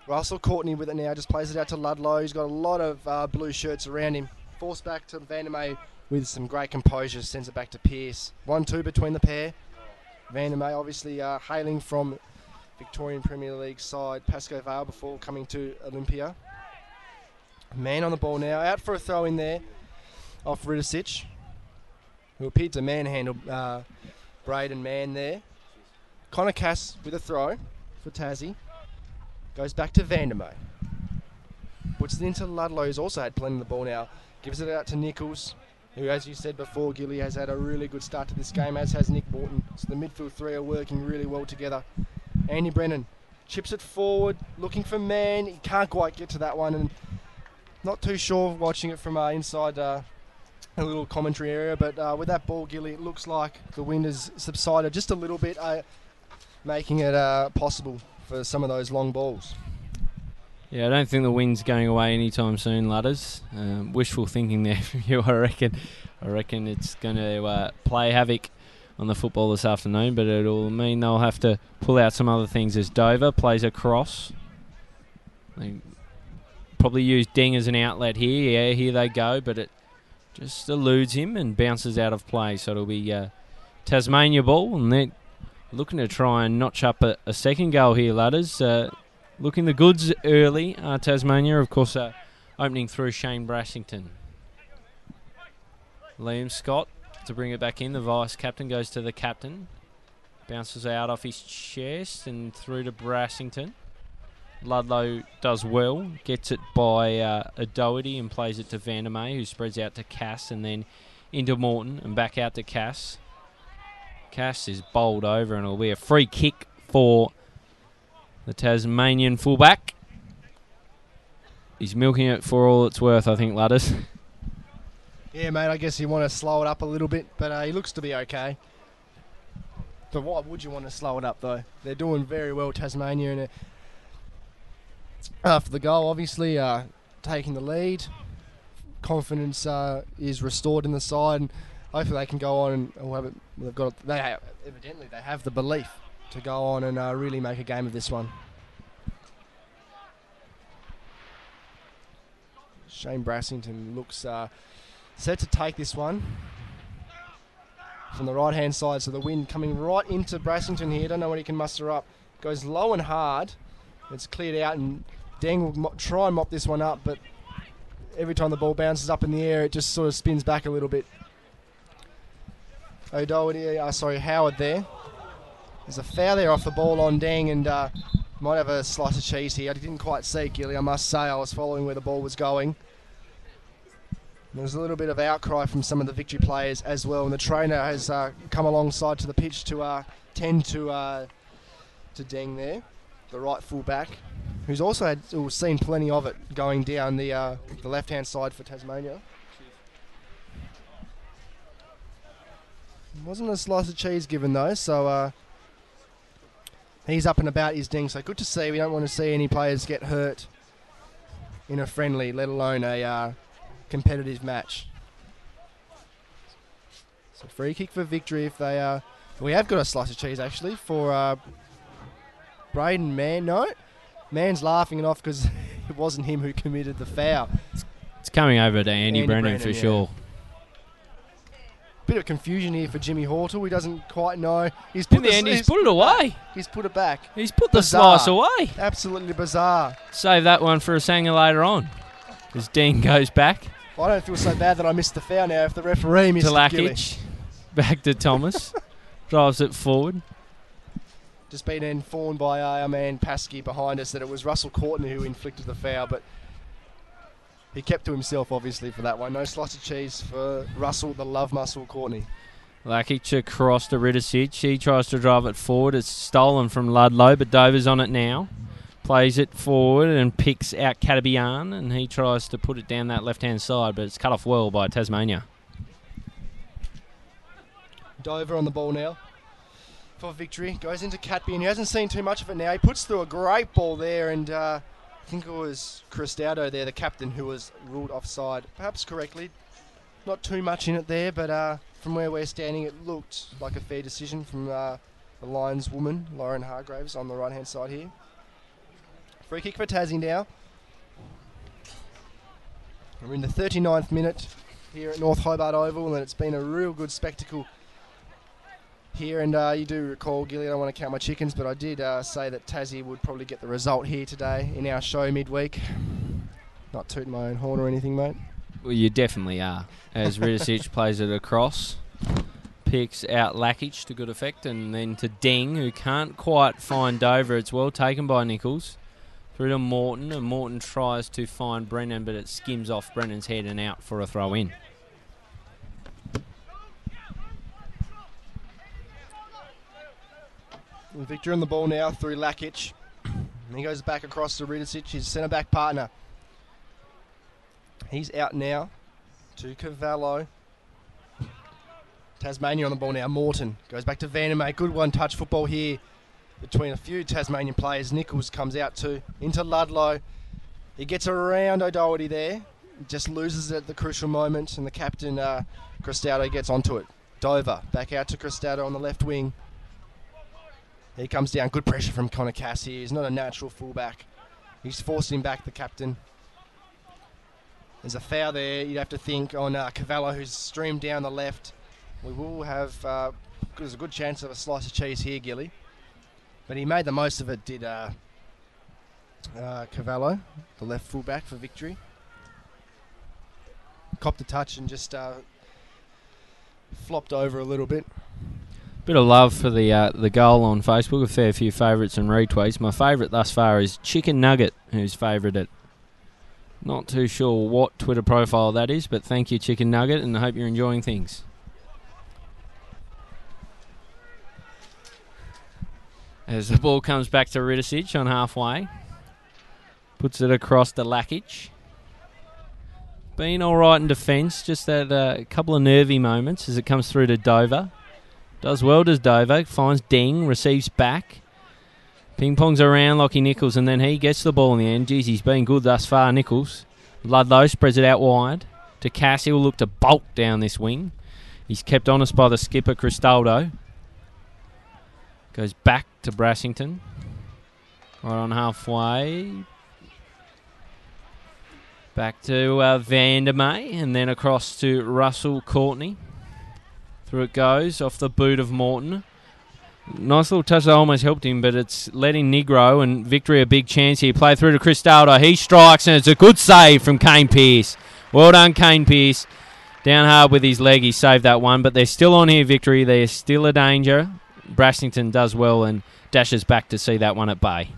Russell Courtney with it now. Just plays it out to Ludlow. He's got a lot of blue shirts around him. Forced back to Vandermeer with some great composure. Sends it back to Pearce. 1-2 between the pair. Vandermeer obviously hailing from Victorian Premier League side Pascoe Vale before coming to Olympia. Man on the ball now, out for a throw in there off Ridicic, who appeared to manhandle Braden Mann there. Connor Cass with a throw for Tassie. Goes back to Vandermeer. Puts it into Ludlow, who's also had plenty of the ball now. Gives it out to Nichols, who, as you said before, Gilly, has had a really good start to this game, as has Nick Morton. So the midfield three are working really well together. Andy Brennan chips it forward, looking for Mann. He can't quite get to that one, and not too sure watching it from inside a little commentary area, but with that ball, Gilly, it looks like the wind has subsided just a little bit, making it possible for some of those long balls. Yeah, I don't think the wind's going away anytime soon, Ludders. Wishful thinking there from you, I reckon. I reckon it's going to play havoc on the football this afternoon, but it'll mean they'll have to pull out some other things as Dover plays across. They probably use Deng as an outlet here. Yeah, here they go, but it just eludes him and bounces out of play. So it'll be Tasmania ball, and they're looking to try and notch up a second goal here, Ludders. Looking the goods early, Tasmania, of course, opening through Shane Brassington. Liam Scott to bring it back in. The vice-captain goes to the captain. Bounces out off his chest and through to Brassington. Ludlow does well, gets it by a Doherty and plays it to Vandermeer, who spreads out to Cass and then into Morton and back out to Cass. Cass is bowled over and it'll be a free kick for the Tasmanian fullback. He's milking it for all it's worth, I think, Ludders. Yeah, mate, I guess you want to slow it up a little bit, but he looks to be okay. But why would you want to slow it up, though? They're doing very well, Tasmania, and after the goal, obviously, taking the lead. Confidence is restored in the side, and hopefully they can go on and evidently they have the belief to go on and really make a game of this one. Shane Brassington looks set to take this one from the right-hand side. So the wind coming right into Brassington here. Don't know what he can muster up. Goes low and hard. It's cleared out, and Deng will try and mop this one up, but every time the ball bounces up in the air, it just sort of spins back a little bit. Howard there. There's a foul there off the ball on Deng, and might have a slice of cheese here. I didn't quite see it, Gilly, I must say. I was following where the ball was going. There's a little bit of outcry from some of the Victory players as well, and the trainer has come alongside to the pitch to tend to Deng there, the right full back, who's also seen plenty of it going down the left-hand side for Tasmania. Wasn't a slice of cheese given though, so he's up and about his ding. So good to see. We don't want to see any players get hurt in a friendly, let alone a competitive match. So free kick for Victory if they we have got a slice of cheese actually for Braden Mann. No, Mann's laughing it off because it wasn't him who committed the foul. It's coming over to Andy Brennan for sure. Bit of confusion here for Jimmy Hortle. He doesn't quite know. He's put it away. He's put it back. He's put the slice away. Absolutely bizarre. Save that one for a Sanger later on. As Dean goes back. I don't feel so bad that I missed the foul now if the referee missed to Lakic. Back to Thomas. Drives it forward. Just been informed by our man Paskey behind us that it was Russell Courtney who inflicted the foul, but he kept to himself obviously for that one. No slice of cheese for Russell, the love muscle Courtney. Lakic across to Ridicic. He tries to drive it forward. It's stolen from Ludlow, but Dover's on it now. Plays it forward and picks out Katabian, and he tries to put it down that left-hand side, but it's cut off well by Tasmania. Dover on the ball now for Victory. Goes into Catby, he hasn't seen too much of it now. He puts through a great ball there, and I think it was Cristaudo there, the captain, who was ruled offside, perhaps correctly. Not too much in it there, but from where we're standing, it looked like a fair decision from the lineswoman, Lauren Hargraves, on the right-hand side here. Free kick for Tassie now. We're in the 39th minute here at North Hobart Oval, and it's been a real good spectacle here. And you do recall, Gilly, I don't want to count my chickens, but I did say that Tassie would probably get the result here today in our show midweek. Not tooting my own horn or anything, mate. Well, you definitely are. As Ridicic plays it across, picks out Lakic to good effect, and then to Deng, who can't quite find Dover. It's well taken by Nichols. Through to Morton, and Morton tries to find Brennan, but it skims off Brennan's head and out for a throw-in. Victor on the ball now through Lakic. He goes back across to Ridicic, his centre-back partner. He's out now to Cavallo. Tasmania on the ball now. Morton goes back to Vandermeer. Good one-touch football here between a few Tasmanian players. Nichols comes out into Ludlow. He gets around O'Doherty there. Just loses it at the crucial moment, and the captain, Cristaudo, gets onto it. Dover back out to Cristaudo on the left wing. He comes down. Good pressure from Connor Cass here. He's not a natural fullback. He's forced him back, the captain. There's a foul there, you'd have to think, on Cavallo, who's streamed down the left. We will have there's a good chance of a slice of cheese here, Gilly. But he made the most of it, did Cavallo, the left fullback for Victory. Copped a touch and just flopped over a little bit. Bit of love for the goal on Facebook, a fair few favourites and retweets. My favourite thus far is Chicken Nugget, who's favoured it. Not too sure what Twitter profile that is, but thank you, Chicken Nugget, and I hope you're enjoying things. As the ball comes back to Ridicic on halfway. Puts it across to Lakic. Been all right in defence, just that a couple of nervy moments as it comes through to Dover. Does well, does Dover. Finds Deng, receives back. Ping-pongs around Lockie Nichols, and then he gets the ball in the end. Geez, he's been good thus far, Nichols. Ludlow spreads it out wide. To Cass, he'll look to bulk down this wing. He's kept honest by the skipper, Cristaldo. Goes back to Brassington. Right on halfway. Back to Vandermeer, and then across to Russell Courtney. Through it goes, off the boot of Morton. Nice little touch that almost helped him, but it's letting Negro and Victory a big chance here. Play through to Cristaldo. He strikes, and it's a good save from Kane Pearce. Well done, Kane Pearce. Down hard with his leg, he saved that one, but they're still on here, Victory. They're still a danger. Brassington does well and dashes back to see that one at bay.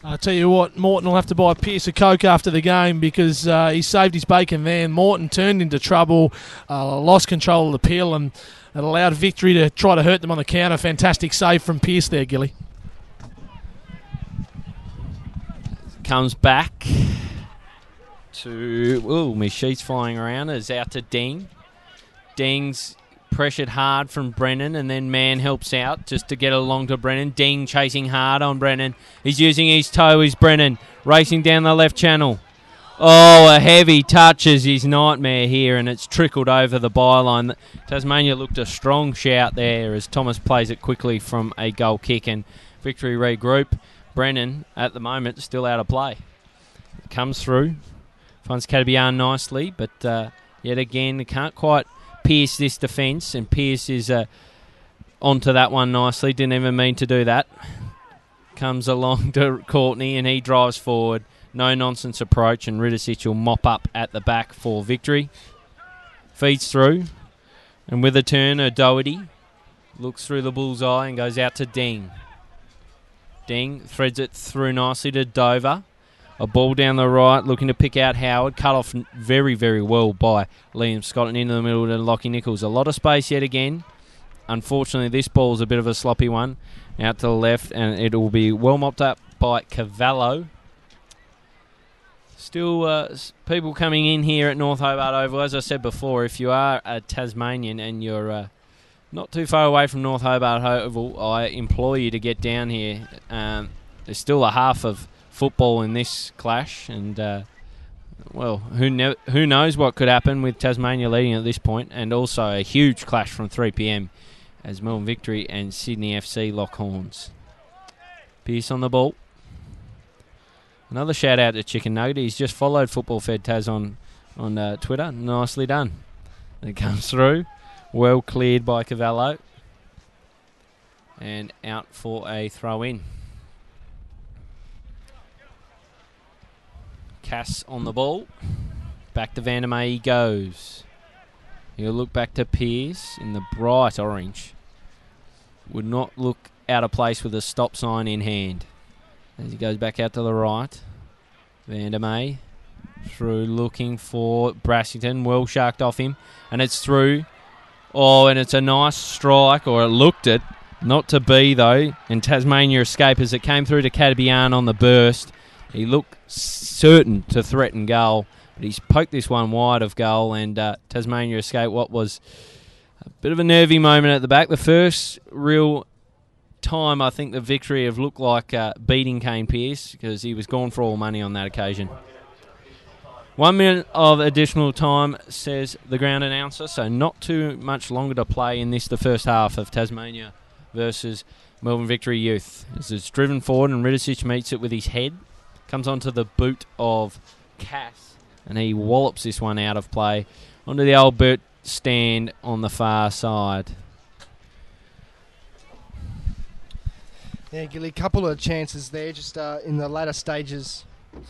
I'll tell you what, Morton will have to buy Pearce a Coke after the game because he saved his bacon there. Morton turned into trouble, lost control of the peel, and it allowed Victory to try to hurt them on the counter. Fantastic save from Pearce there, Gilly. Comes back to... Ooh, my sheet's flying around. It's out to Deng. Deng's pressured hard from Brennan, and then Mann helps out just to get along to Brennan. Ding chasing hard on Brennan. He's using his toe, is Brennan, racing down the left channel. Oh, a heavy touch is his nightmare here, and it's trickled over the byline. Tasmania looked a strong shout there as Thomas plays it quickly from a goal kick, and Victory regroup. Brennan, at the moment, still out of play. Comes through, finds Katabian nicely, but yet again, can't quite pierce this defence, and Pearce is onto that one nicely. Didn't even mean to do that. Comes along to Courtney, and he drives forward. No-nonsense approach, and Ridicic will mop up at the back for Victory. Feeds through, and with a turn, Doherty looks through the bullseye and goes out to Ding. Ding threads it through nicely to Dover. A ball down the right, looking to pick out Howard. Cut off very, very well by Liam Scott, and into the middle to Lockie Nichols. A lot of space yet again. Unfortunately, this ball's a bit of a sloppy one. Out to the left, and it will be well mopped up by Cavallo. Still people coming in here at North Hobart Oval. As I said before, if you are a Tasmanian and you're not too far away from North Hobart Oval, I implore you to get down here. There's still a half of football in this clash, and well, who knows what could happen with Tasmania leading at this point, and also a huge clash from 3 p.m. as Melbourne Victory and Sydney FC lock horns. Pearce on the ball. Another shout out to Chicken Nugget. He's just followed Football Fed Taz on Twitter. Nicely done. It comes through. Well cleared by Cavallo. And out for a throw in. Cass on the ball. Back to Vandermeer he goes. He'll look back to Pearce in the bright orange. Would not look out of place with a stop sign in hand. As he goes back out to the right. Vandermeer through looking for Brassington. Well sharked off him. And it's through. Oh, and it's a nice strike, or it looked it. Not to be, though. And Tasmania escape as it came through to Katabian on the burst. He looked certain to threaten goal. But he's poked this one wide of goal, and Tasmania escape what was a bit of a nervy moment at the back. The first real time I think the Victory have looked like beating Kane Pearce, because he was gone for all money on that occasion. 1 minute of additional time, says the ground announcer, so not too much longer to play in this, the first half of Tasmania versus Melbourne Victory Youth. As it's driven forward and Ridicic meets it with his head, comes onto the boot of Cass, and he wallops this one out of play onto the old Bert stand on the far side. Yeah, Gilly, a couple of chances there just in the latter stages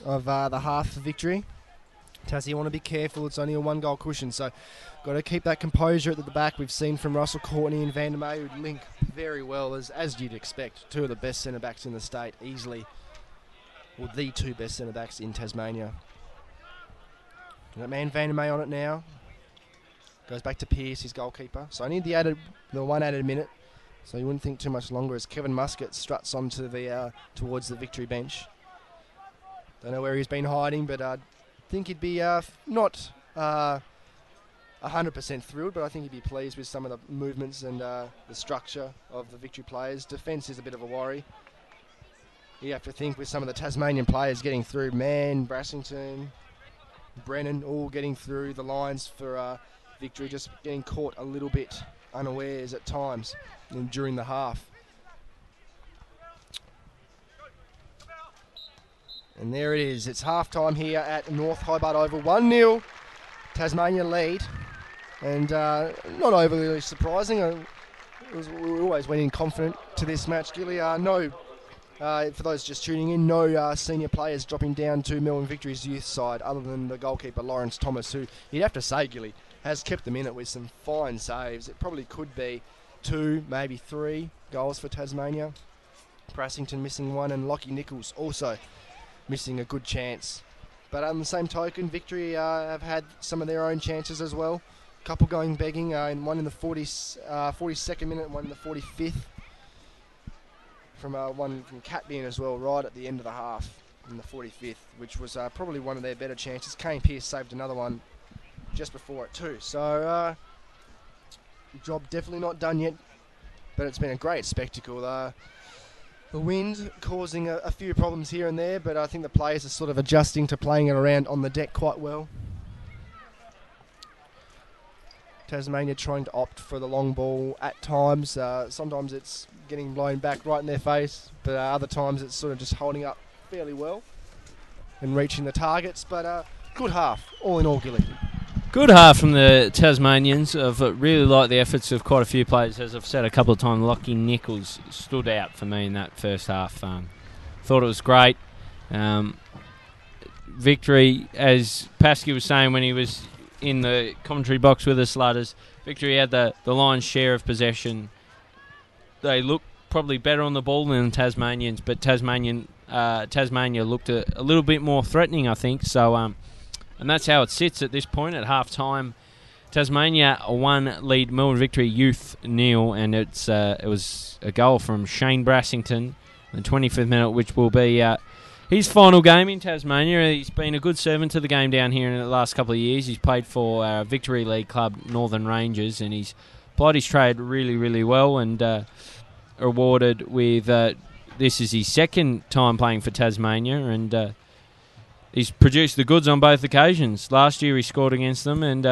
of the half for Victory. Tassie, you want to be careful. It's only a one-goal cushion, so got to keep that composure at the back. We've seen from Russell Courtney and Vandermeer, who link very well, as you'd expect. Two of the best centre-backs in the state, easily. Well, the two best centre-backs in Tasmania. That man Vandermeer on it now. Goes back to Pearce, his goalkeeper. So I need the one added minute. So you wouldn't think too much longer as Kevin Muscat struts onto the towards the Victory bench. Don't know where he's been hiding, but I think he'd be not 100% thrilled, but I think he'd be pleased with some of the movements and the structure of the Victory players. Defence is a bit of a worry. You have to think with some of the Tasmanian players getting through. Mann, Brassington, Brennan, all getting through the lines for Victory, just getting caught a little bit unawares at times during the half. And there it is. It's half-time here at North Hobart Oval. 1-0, Tasmania lead. And not overly surprising. We always went in confident to this match, Gilly. For those just tuning in, no senior players dropping down to Melbourne Victory's youth side other than the goalkeeper, Lawrence Thomas, who you'd have to say, Gilly, has kept them in it with some fine saves. It probably could be 2, maybe 3 goals for Tasmania. Brassington missing one, and Lockie Nichols also missing a good chance. But on the same token, Victory have had some of their own chances as well. A couple going begging, and one in the 42nd minute and one in the 45th. From one from Catbean as well, right at the end of the half in the 45th, which was probably one of their better chances. Kane Pearce saved another one just before it too. So Job definitely not done yet, but it's been a great spectacle. The wind causing a few problems here and there, but I think the players are sort of adjusting to playing it around on the deck quite well. Tasmania trying to opt for the long ball at times. Sometimes it's getting blown back right in their face, but other times it's sort of just holding up fairly well and reaching the targets. But good half, all in all, Gilly. Good half from the Tasmanians. I've really liked the efforts of quite a few players. As I've said a couple of times, Lockie Nichols stood out for me in that first half. Thought it was great. Victory, as Paskey was saying when he was in the commentary box with us, Slutters, Victory had the lion's share of possession. They looked probably better on the ball than the Tasmanians, but Tasmania looked a little bit more threatening, I think. So, and that's how it sits at this point at half time. Tasmania 1 lead Melbourne Victory Youth 0, and it was a goal from Shane Brassington in the 25th minute, which will be his final game in Tasmania. He's been a good servant to the game down here in the last couple of years. He's played for our Victory League club, Northern Rangers, and he's plied his trade really, really well, and awarded with this is his second time playing for Tasmania, and he's produced the goods on both occasions. Last year he scored against them, and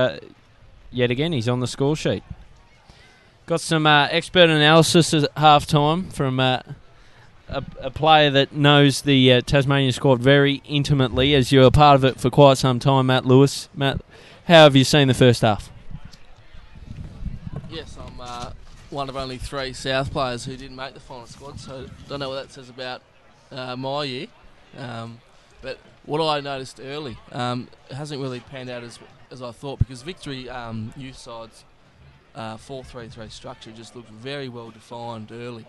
yet again he's on the score sheet. Got some expert analysis at half-time from a player that knows the Tasmanian squad very intimately, as you're a part of it for quite some time, Matt Lewis. Matt, how have you seen the first half? Yes, I'm one of only 3 South players who didn't make the final squad, so don't know what that says about my year. But what I noticed early, it hasn't really panned out as I thought, because Victory youth side's 4-3-3 structure just looked very well defined early.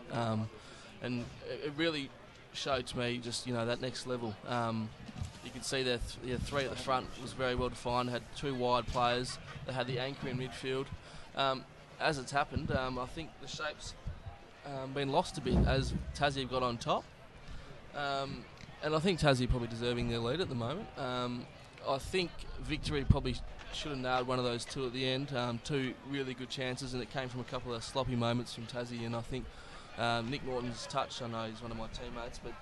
And it really showed to me just, that next level. You could see that 3 at the front was very well defined, had 2 wide players, they had the anchor in midfield. As it's happened, I think the shape's been lost a bit as Tassie have got on top. And I think Tassie are probably deserving their lead at the moment. I think Victory probably should have nailed one of those 2 at the end. 2 really good chances, and it came from a couple of sloppy moments from Tassie, and I think Nick Norton's touch, I know he's one of my teammates, but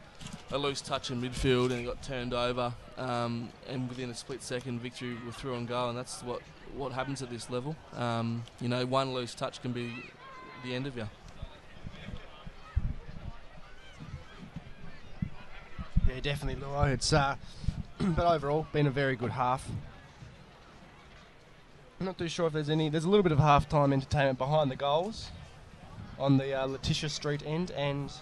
a loose touch in midfield and it got turned over, and within a split second Victory were through on goal, and that's what happens at this level. One loose touch can be the end of you. Yeah, definitely, Luo. It's but overall been a very good half. I'm not too sure if there's a little bit of half-time entertainment behind the goals on the Letitia Street end and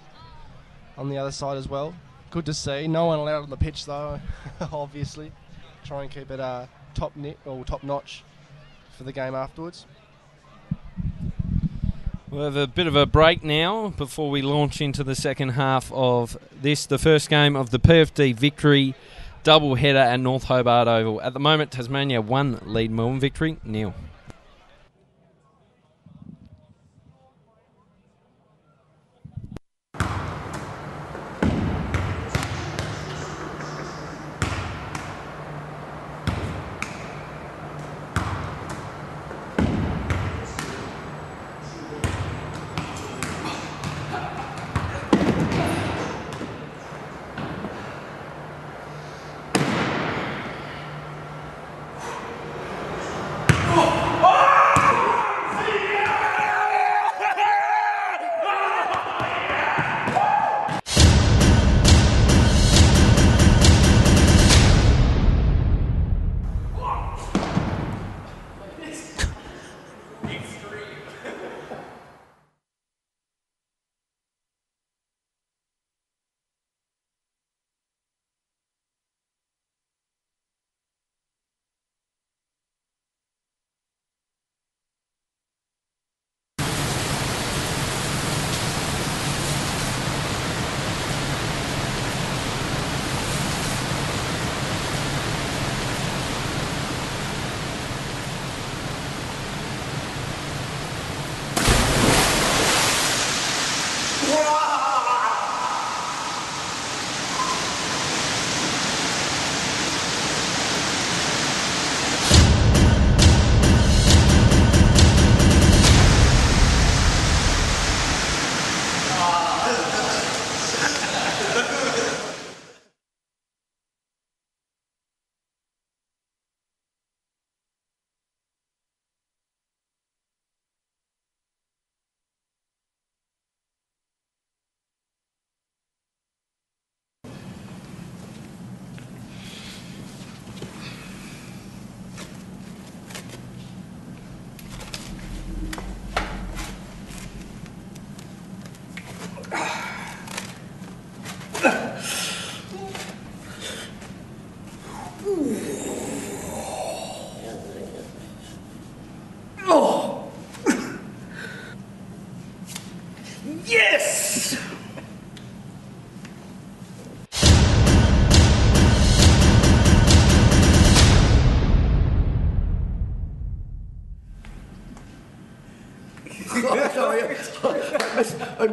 on the other side as well. Good to see. No one allowed on the pitch though, obviously. Try and keep it top-notch for the game afterwards. We'll have a bit of a break now before we launch into the second half of this, the first game of the PFD Victory double header at North Hobart Oval. At the moment, Tasmania 1 lead Melbourne Victory 0.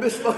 missed my...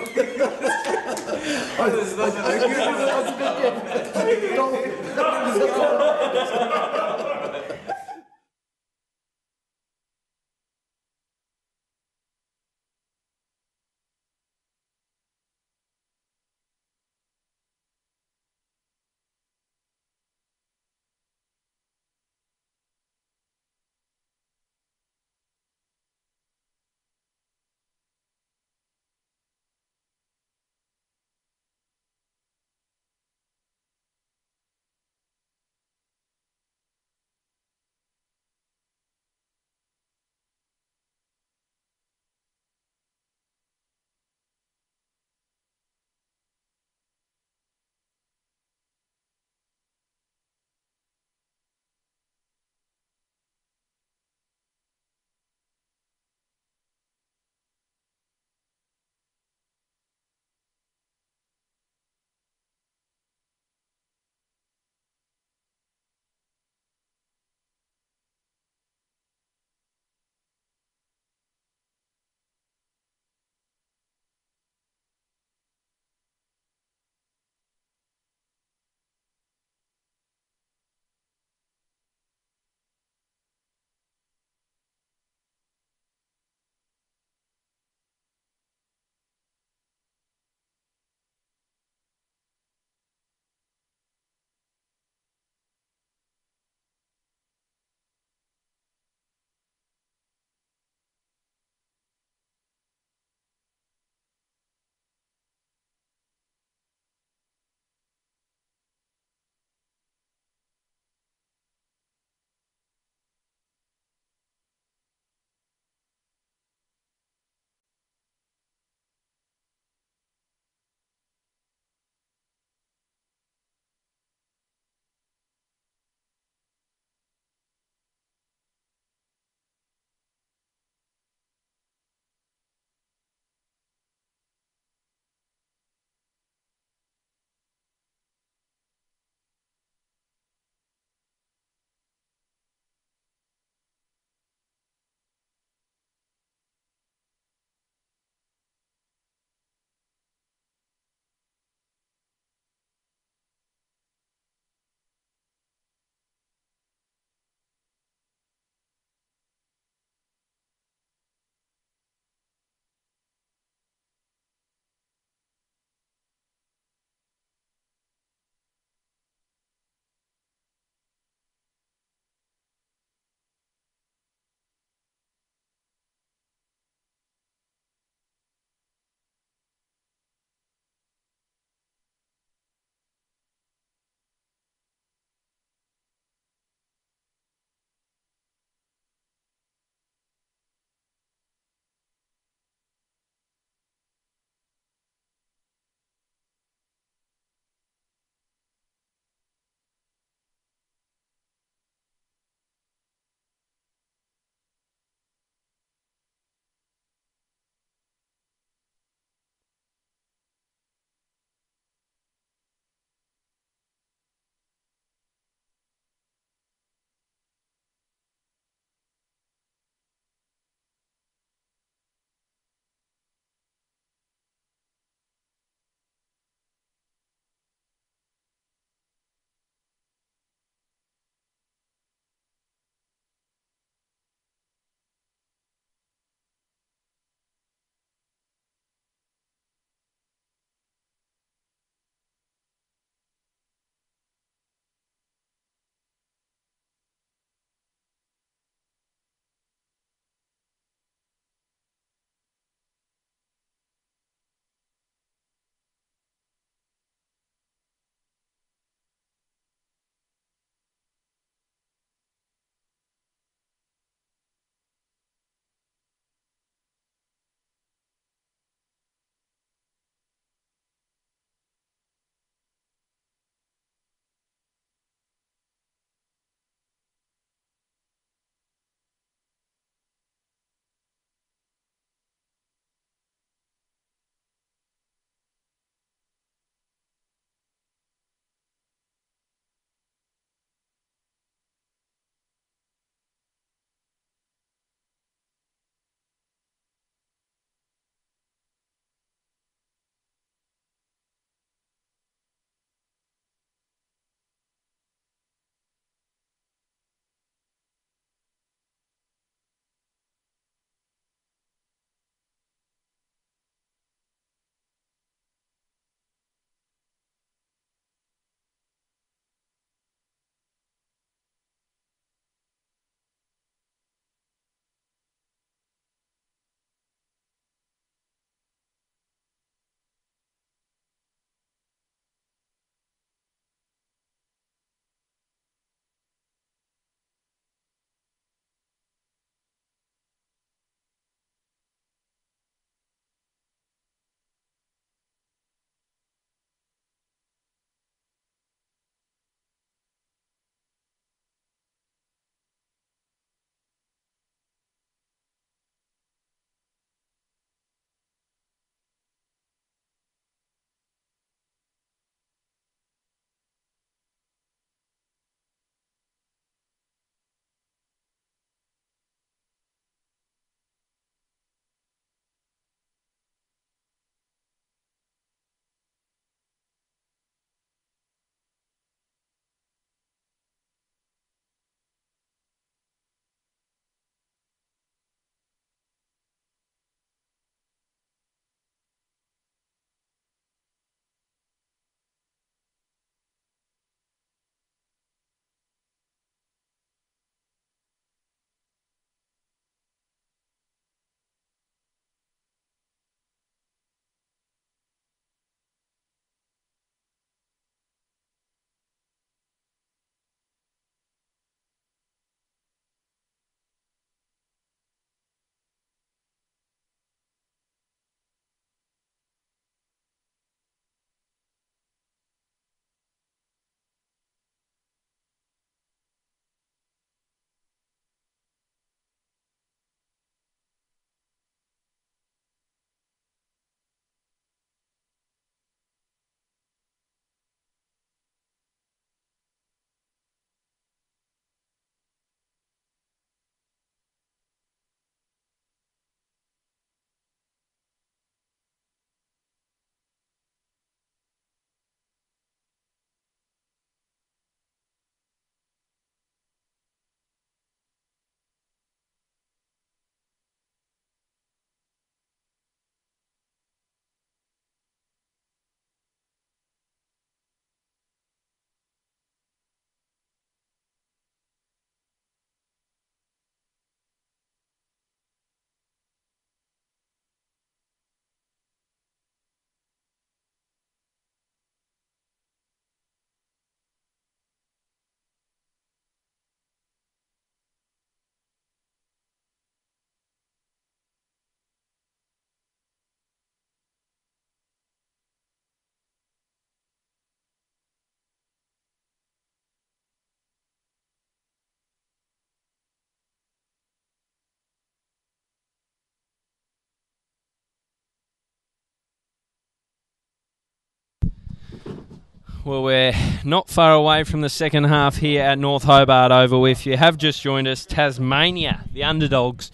Well, we're not far away from the second half here at North Hobart Oval. If you have just joined us, Tasmania, the underdogs,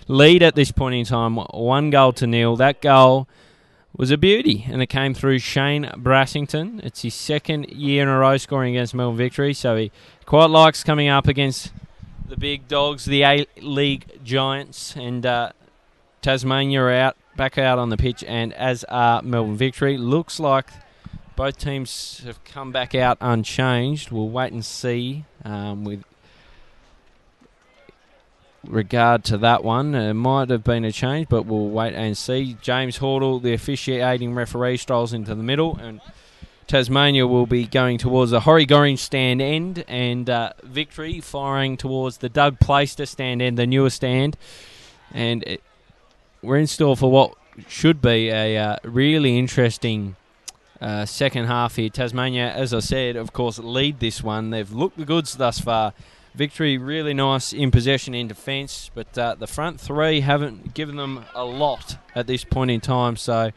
lead at this point in time, 1-0. That goal was a beauty, and it came through Shane Brassington. It's his second year in a row scoring against Melbourne Victory, so he quite likes coming up against the big dogs, the A-League Giants, and Tasmania are back out on the pitch, and as are Melbourne Victory. Looks like both teams have come back out unchanged. We'll wait and see with regard to that one. It might have been a change, but we'll wait and see. James Hordle, the officiating referee, strolls into the middle, and Tasmania will be going towards the Horry-Gorringe stand end, and Victory firing towards the Doug Plaister stand end, the newer stand. And we're in store for what should be a really interesting second half here. Tasmania, as I said, of course, lead this one. They've looked the goods thus far. Victory really nice in possession in defence, but the front three haven't given them a lot at this point in time. So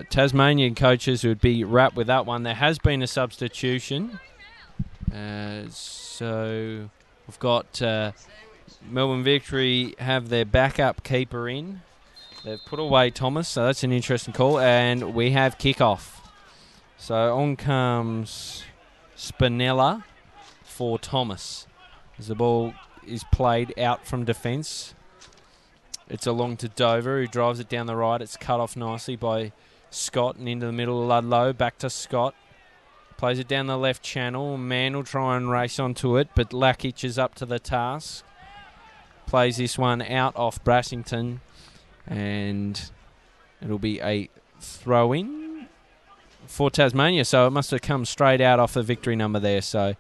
Tasmanian coaches would be wrapped with that one. There has been a substitution. So we've got Melbourne Victory have their backup keeper in. They've put away Thomas, so that's an interesting call. And we have kickoff. So on comes Spinella for Thomas. As the ball is played out from defence, it's along to Dover, who drives it down the right. It's cut off nicely by Scott and into the middle of Ludlow. Back to Scott. Plays it down the left channel. Mann will try and race onto it, but Lakic is up to the task. Plays this one out off Brassington, and it'll be a throw-in for Tasmania. So it must have come straight out off the Victory number there. So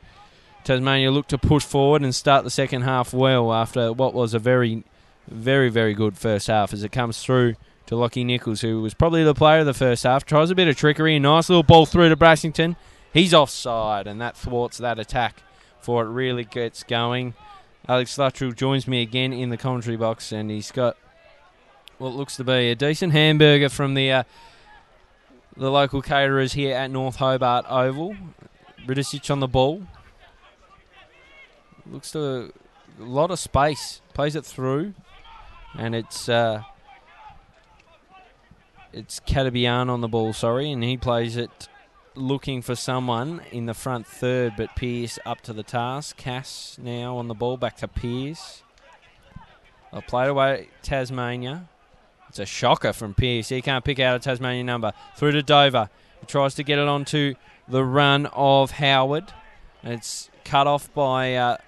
Tasmania look to push forward and start the second half well after what was a very, very, very good first half, as it comes through to Lockie Nichols, who was probably the player of the first half. Tries a bit of trickery. A nice little ball through to Brassington. He's offside, and that thwarts that attack before it really gets going. Alex Luttrell joins me again in the commentary box, and he's got what looks to be a decent hamburger from the local caterers here at North Hobart Oval. Ridicic on the ball. Looks to a lot of space. Plays it through, and it's Catabian on the ball, and he plays it looking for someone in the front third, but Pearce up to the task. Cass now on the ball, back to Pearce. They'll play it away Tasmania. It's a shocker from Pearce. He can't pick out a Tasmanian number. Through to Dover. He tries to get it onto the run of Howard. It's cut off by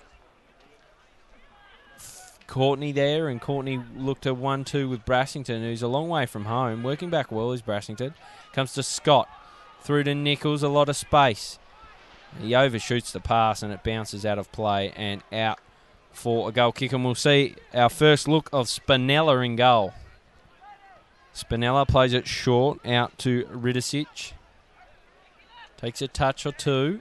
Courtney there, and Courtney looked to 1-2 with Brassington, who's a long way from home. Working back well is Brassington. Comes to Scott. Through to Nichols, a lot of space. He overshoots the pass, and it bounces out of play and out for a goal kick. And we'll see our first look of Spinella in goal. Spinella plays it short out to Ridicic. Takes a touch or two.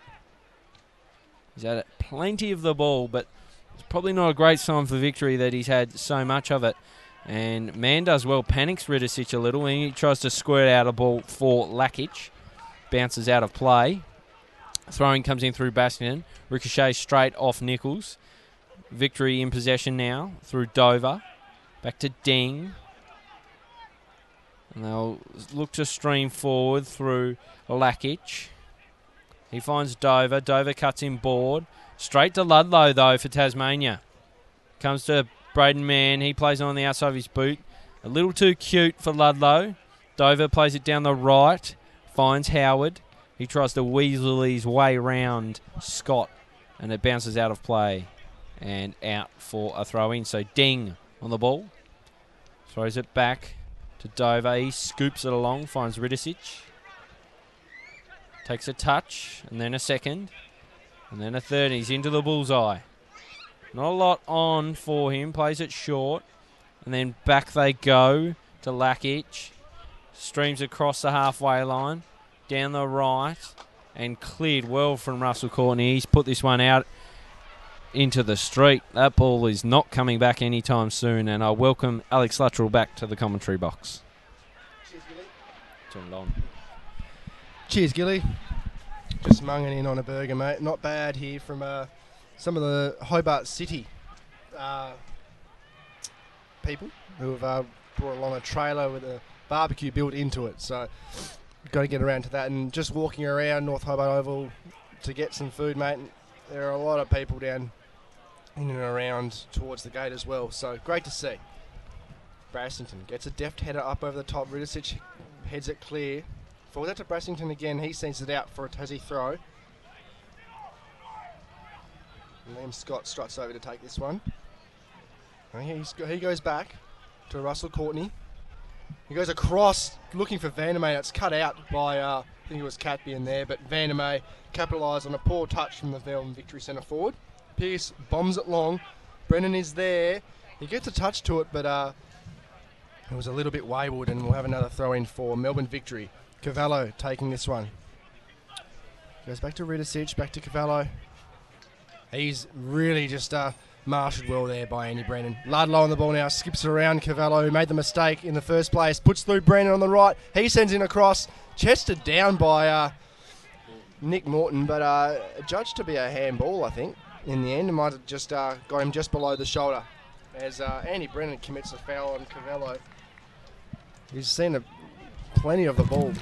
He's had plenty of the ball, but it's probably not a great sign for Victory that he's had so much of it. And Mann does well, panics Ridicic a little, and he tries to squirt out a ball for Lakic. Bounces out of play. Throwing comes in through Bastion. Ricochet straight off Nichols. Victory in possession now through Dover. Back to Ding. And they'll look to stream forward through Lakic. He finds Dover. Dover cuts in board. Straight to Ludlow, though, for Tasmania. Comes to Braden Mann. He plays on the outside of his boot. A little too cute for Ludlow. Dover plays it down the right. Finds Howard. He tries to weasel his way round Scott, and it bounces out of play and out for a throw-in. So Ding on the ball. Throws it back to Dover. He scoops it along, finds Ridicic. Takes a touch, and then a second, and then a third. He's into the bullseye. Not a lot on for him. Plays it short, and then back they go to Lakic. Streams across the halfway line, down the right, and cleared well from Russell Courtney. He's put this one out into the street. That ball is not coming back anytime soon, and I welcome Alex Luttrell back to the commentary box. Cheers, Gilly. Turn it on. Cheers, Gilly. Just munging in on a burger, mate. Not bad here from some of the Hobart City people who have brought along a trailer with a barbecue built into it. So got to get around to that. And just walking around North Hobart Oval to get some food, mate. There are a lot of people down in and around towards the gate as well. So great to see. Brassington gets a deft header up over the top. Ridicic heads it clear. Falls out to Brassington again. He sends it out for a Tassie throw. Liam Scott struts over to take this one. And he goes back to Russell Courtney. He goes across looking for Vandermeer. It's cut out by, I think it was Catby in there, but Vandermeer capitalised on a poor touch from the Melbourne Victory centre forward. Pearce bombs it long. Brennan is there. He gets a touch to it, but it was a little bit wayward, and we'll have another throw in for Melbourne Victory. Cavallo taking this one. Goes back to Ridicic, back to Cavallo. He's really just marshalled well there by Andy Brennan. Ludlow on the ball now, skips around Cavallo, who made the mistake in the first place. Puts through Brennan on the right. He sends in a cross. Chested down by Nick Morton, but judged to be a handball, I think. In the end, it might have just got him just below the shoulder. As Andy Brennan commits a foul on Cavallo. He's seen plenty of the ball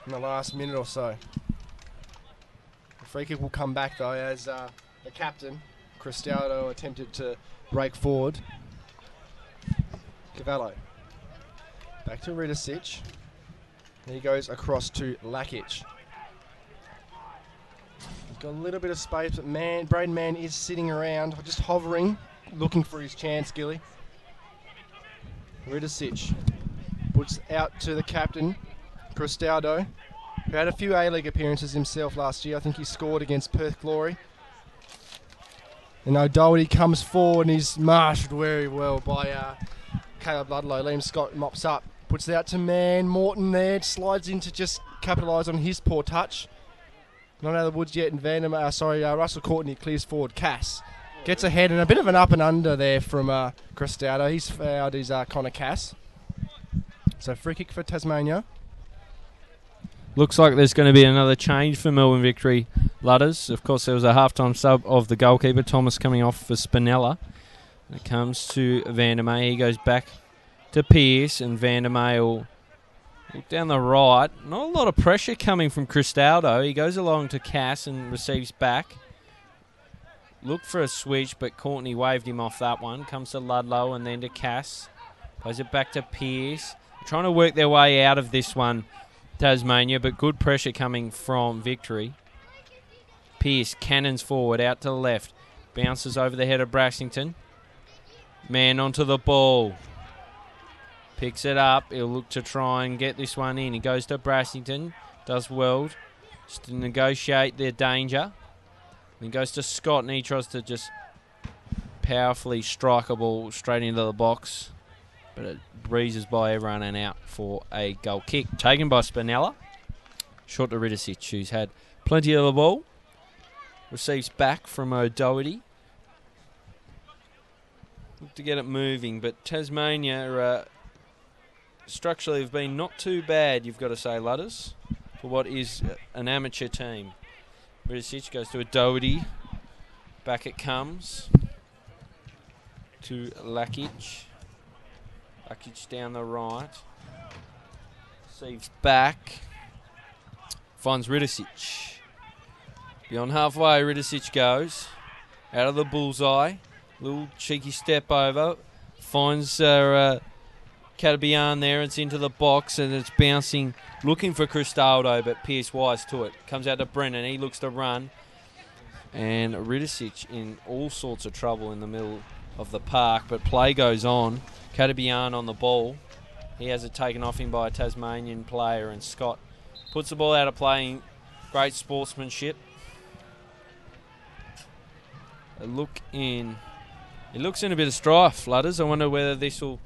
in the last minute or so. The free kick will come back, though, as the captain, Cristaldo, attempted to break forward. Cavallo. Back to Ridicic. He goes across to Lakic. He's got a little bit of space, but Braden Mann is sitting around, just hovering, looking for his chance, Gilly. Ridicic puts out to the captain, Cristaldo, who had a few A-League appearances himself last year. I think he scored against Perth Glory. And O'Doherty comes forward and he's marshalled very well by Caleb Ludlow. Liam Scott mops up, puts it out to Morton there, slides in to just capitalise on his poor touch. Not out of the woods yet, and Russell Courtney clears forward. Cass gets ahead, and a bit of an up and under there from Cristaldo. He's fouled his Connor Cass. So free kick for Tasmania. Looks like there's going to be another change for Melbourne Victory, Ludders. Of course, there was a half-time sub of the goalkeeper, Thomas, coming off for Spinella. It comes to Vandermeer. He goes back to Pearce, and Vandermeer will look down the right. Not a lot of pressure coming from Cristaldo. He goes along to Cass and receives back. Looked for a switch, but Courtney waved him off that one. Comes to Ludlow and then to Cass. Plays it back to Pearce. Trying to work their way out of this one, Tasmania, but good pressure coming from Victory. Pearce cannons forward, out to the left. Bounces over the head of Brassington. Man onto the ball. Picks it up. He'll look to try and get this one in. He goes to Brassington. Does well just to negotiate their danger. Then goes to Scott, and he tries to just powerfully strike a ball straight into the box. But it breezes by everyone and out for a goal kick. Taken by Spinella. Short to Ridicic, who's had plenty of the ball. Receives back from O'Doherty. Look to get it moving, but Tasmania structurally have been not too bad, you've got to say, Ludders, for what is an amateur team. Ridicic goes to O'Doherty. Back it comes to Lakic. Lakic down the right. Receives back. Finds Ridicic. Beyond halfway, Ridicic goes. Out of the bullseye. Little cheeky step over. Finds Catabian there. It's into the box and it's bouncing. Looking for Cristaldo, but Pearce wise to it. Comes out to Brennan. He looks to run. And Ridicic in all sorts of trouble in the middle of the park. But play goes on. Catabian on the ball. He has it taken off him by a Tasmanian player. And Scott puts the ball out of play. Great sportsmanship. A look in. It looks in a bit of strife, Ludders. I wonder whether this will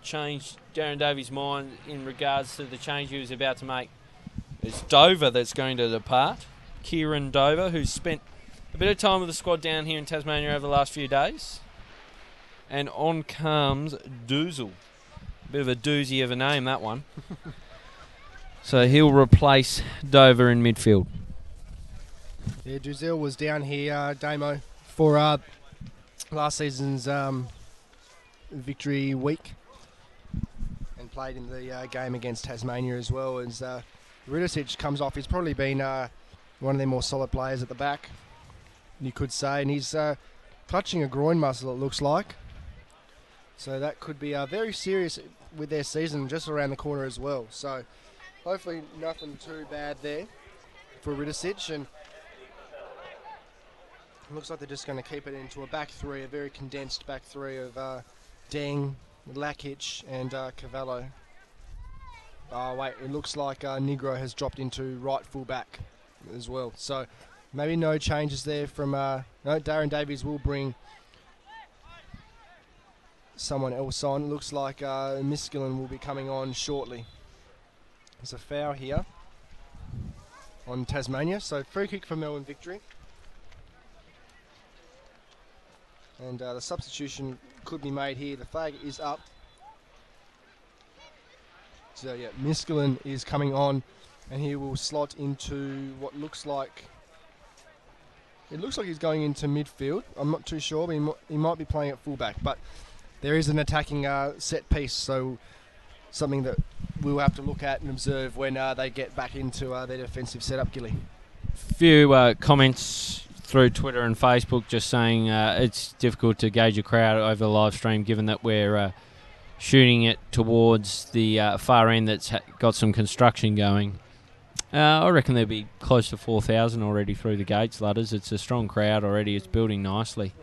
change Darren Davies' mind in regards to the change he was about to make. It's Dover that's going to depart. Kieran Dover, who's spent a bit of time with the squad down here in Tasmania over the last few days. And on comes Doozle. Bit of a doozy of a name, that one. So he'll replace Dover in midfield. Yeah, Duzel was down here, Damo, for last season's victory week, and played in the game against Tasmania as well. As Ridicic comes off, he's probably been one of their more solid players at the back, you could say, and he's clutching a groin muscle, it looks like. So that could be very serious with their season just around the corner as well. So hopefully nothing too bad there for Ridicic, and it looks like they're just going to keep it into a back three, a very condensed back three of Deng, Lakic and Cavallo. Oh wait, it looks like Negro has dropped into right full back as well. So maybe no changes there from... no, Darren Davies will bring someone else on. Looks like Miskillen will be coming on shortly. There's a foul here on Tasmania. So free kick for Melbourne Victory. And the substitution could be made here. The flag is up. So yeah, Miskillen is coming on, and he will slot into what looks like... It looks like he's going into midfield. I'm not too sure, but he might be playing at fullback. But there is an attacking set piece, so something that we'll have to look at and observe when they get back into their defensive setup, Gilly. Few comments through Twitter and Facebook just saying it's difficult to gauge a crowd over the live stream given that we're shooting it towards the far end that's got some construction going. I reckon there'll be close to 4,000 already through the gates, Ludders. It's a strong crowd already. It's building nicely.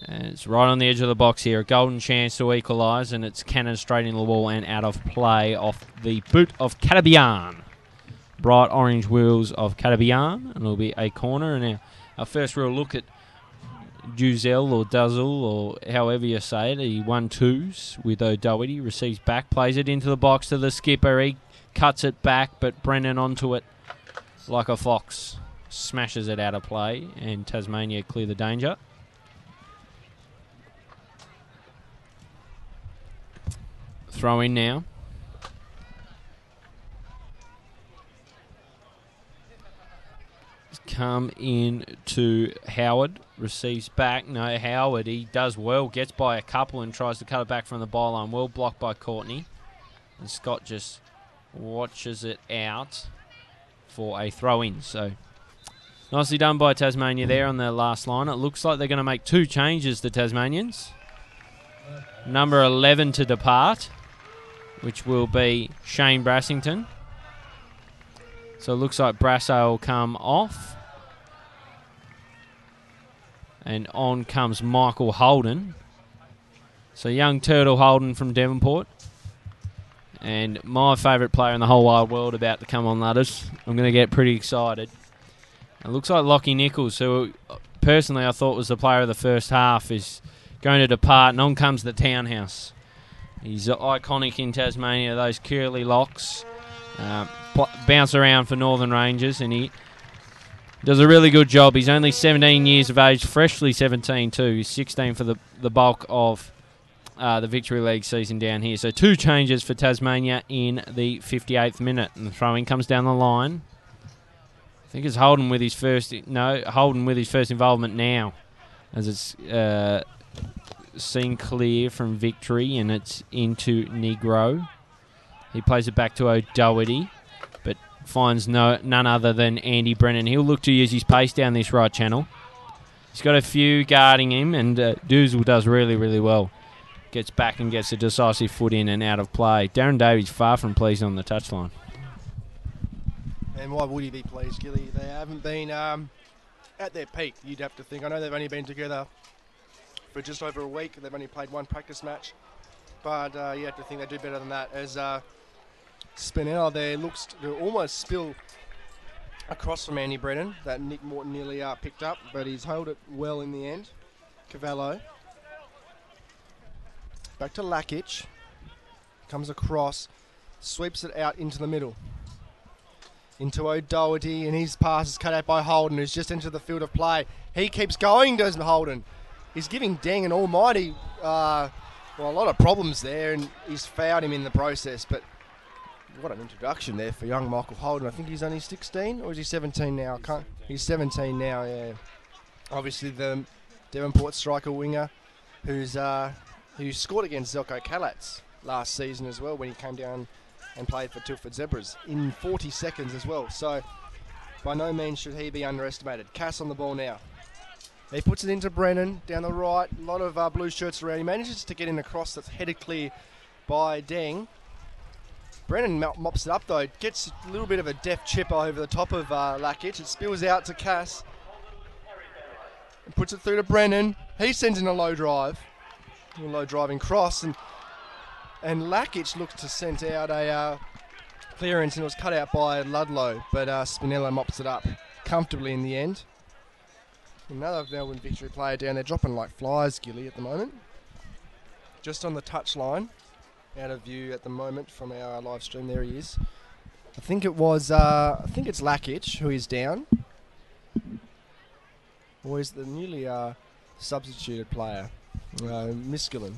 And it's right on the edge of the box here. A golden chance to equalise, and it's cannoned straight into the wall and out of play off the boot of Catabian. Bright orange wheels of Catabian, and it'll be a corner. And our first real look at Duzel or Duzzle or however you say it. He 1-2s with O'Doherty, receives back, plays it into the box to the skipper. He cuts it back, but Brennan onto it like a fox. Smashes it out of play, and Tasmania clear the danger. Throw in now. Come in to Howard, receives back. No, Howard, he does well, gets by a couple and tries to cut it back from the byline. Well blocked by Courtney. And Scott just watches it out for a throw-in. So nicely done by Tasmania there on the last line. It looks like they're going to make two changes, the Tasmanians. Number 11 to depart, which will be Shane Brassington. So it looks like Brasso will come off. And on comes Michael Holden. So young Turtle Holden from Devonport. And my favourite player in the whole wide world about to come on, Ludders. I'm going to get pretty excited. It looks like Lockie Nichols, who personally I thought was the player of the first half, is going to depart. And on comes the Townhouse. He's iconic in Tasmania, those curly locks. Bounce around for Northern Rangers, and he does a really good job. He's only 17 years of age, freshly 17 too. He's 16 for the bulk of the Victory League season down here. So two changes for Tasmania in the 58th minute, and the throw-in comes down the line. I think it's Holden with his first involvement now, as it's seen clear from Victory, and it's into Negro. He plays it back to O'Doherty, but finds none other than Andy Brennan. He'll look to use his pace down this right channel. He's got a few guarding him, and Doozle does really, really well. Gets back and gets a decisive foot in and out of play. Darren Davies far from pleased on the touchline. And why would he be pleased, Gilly? They haven't been at their peak, you'd have to think. I know they've only been together for just over a week. They've only played one practice match. But you have to think they do better than that. As Spinella there looks to almost spill across from Andy Brennan. That Nick Morton nearly picked up, but he's held it well in the end. Cavallo. Back to Lakic. Comes across, sweeps it out into the middle. Into O'Doherty, and his pass is cut out by Holden, who's just entered the field of play. He keeps going, does Holden. He's giving Deng an almighty, a lot of problems there, and he's fouled him in the process, but what an introduction there for young Michael Holden. I think he's only 16, or is he 17 now? He's 17 now, yeah. Obviously the Devonport striker winger who scored against Zelko Kalats last season as well when he came down and played for Tilford Zebras in 40 seconds as well. So by no means should he be underestimated. Cass on the ball now. He puts it into Brennan down the right. A lot of blue shirts around. He manages to get in a cross that's headed clear by Deng. Brennan mops it up though. Gets a little bit of a deft chip over the top of Lakic. It spills out to Cass. And puts it through to Brennan. He sends in a low drive. A low driving cross. And Lakic looks to send out a clearance, and it was cut out by Ludlow. But Spinello mops it up comfortably in the end. Another Melbourne Victory player down there dropping like flies, Gilly, at the moment. Just on the touch line. Out of view at the moment from our live stream. There he is. I think it's Lakic who is down. Or is the newly substituted player, Miskillen.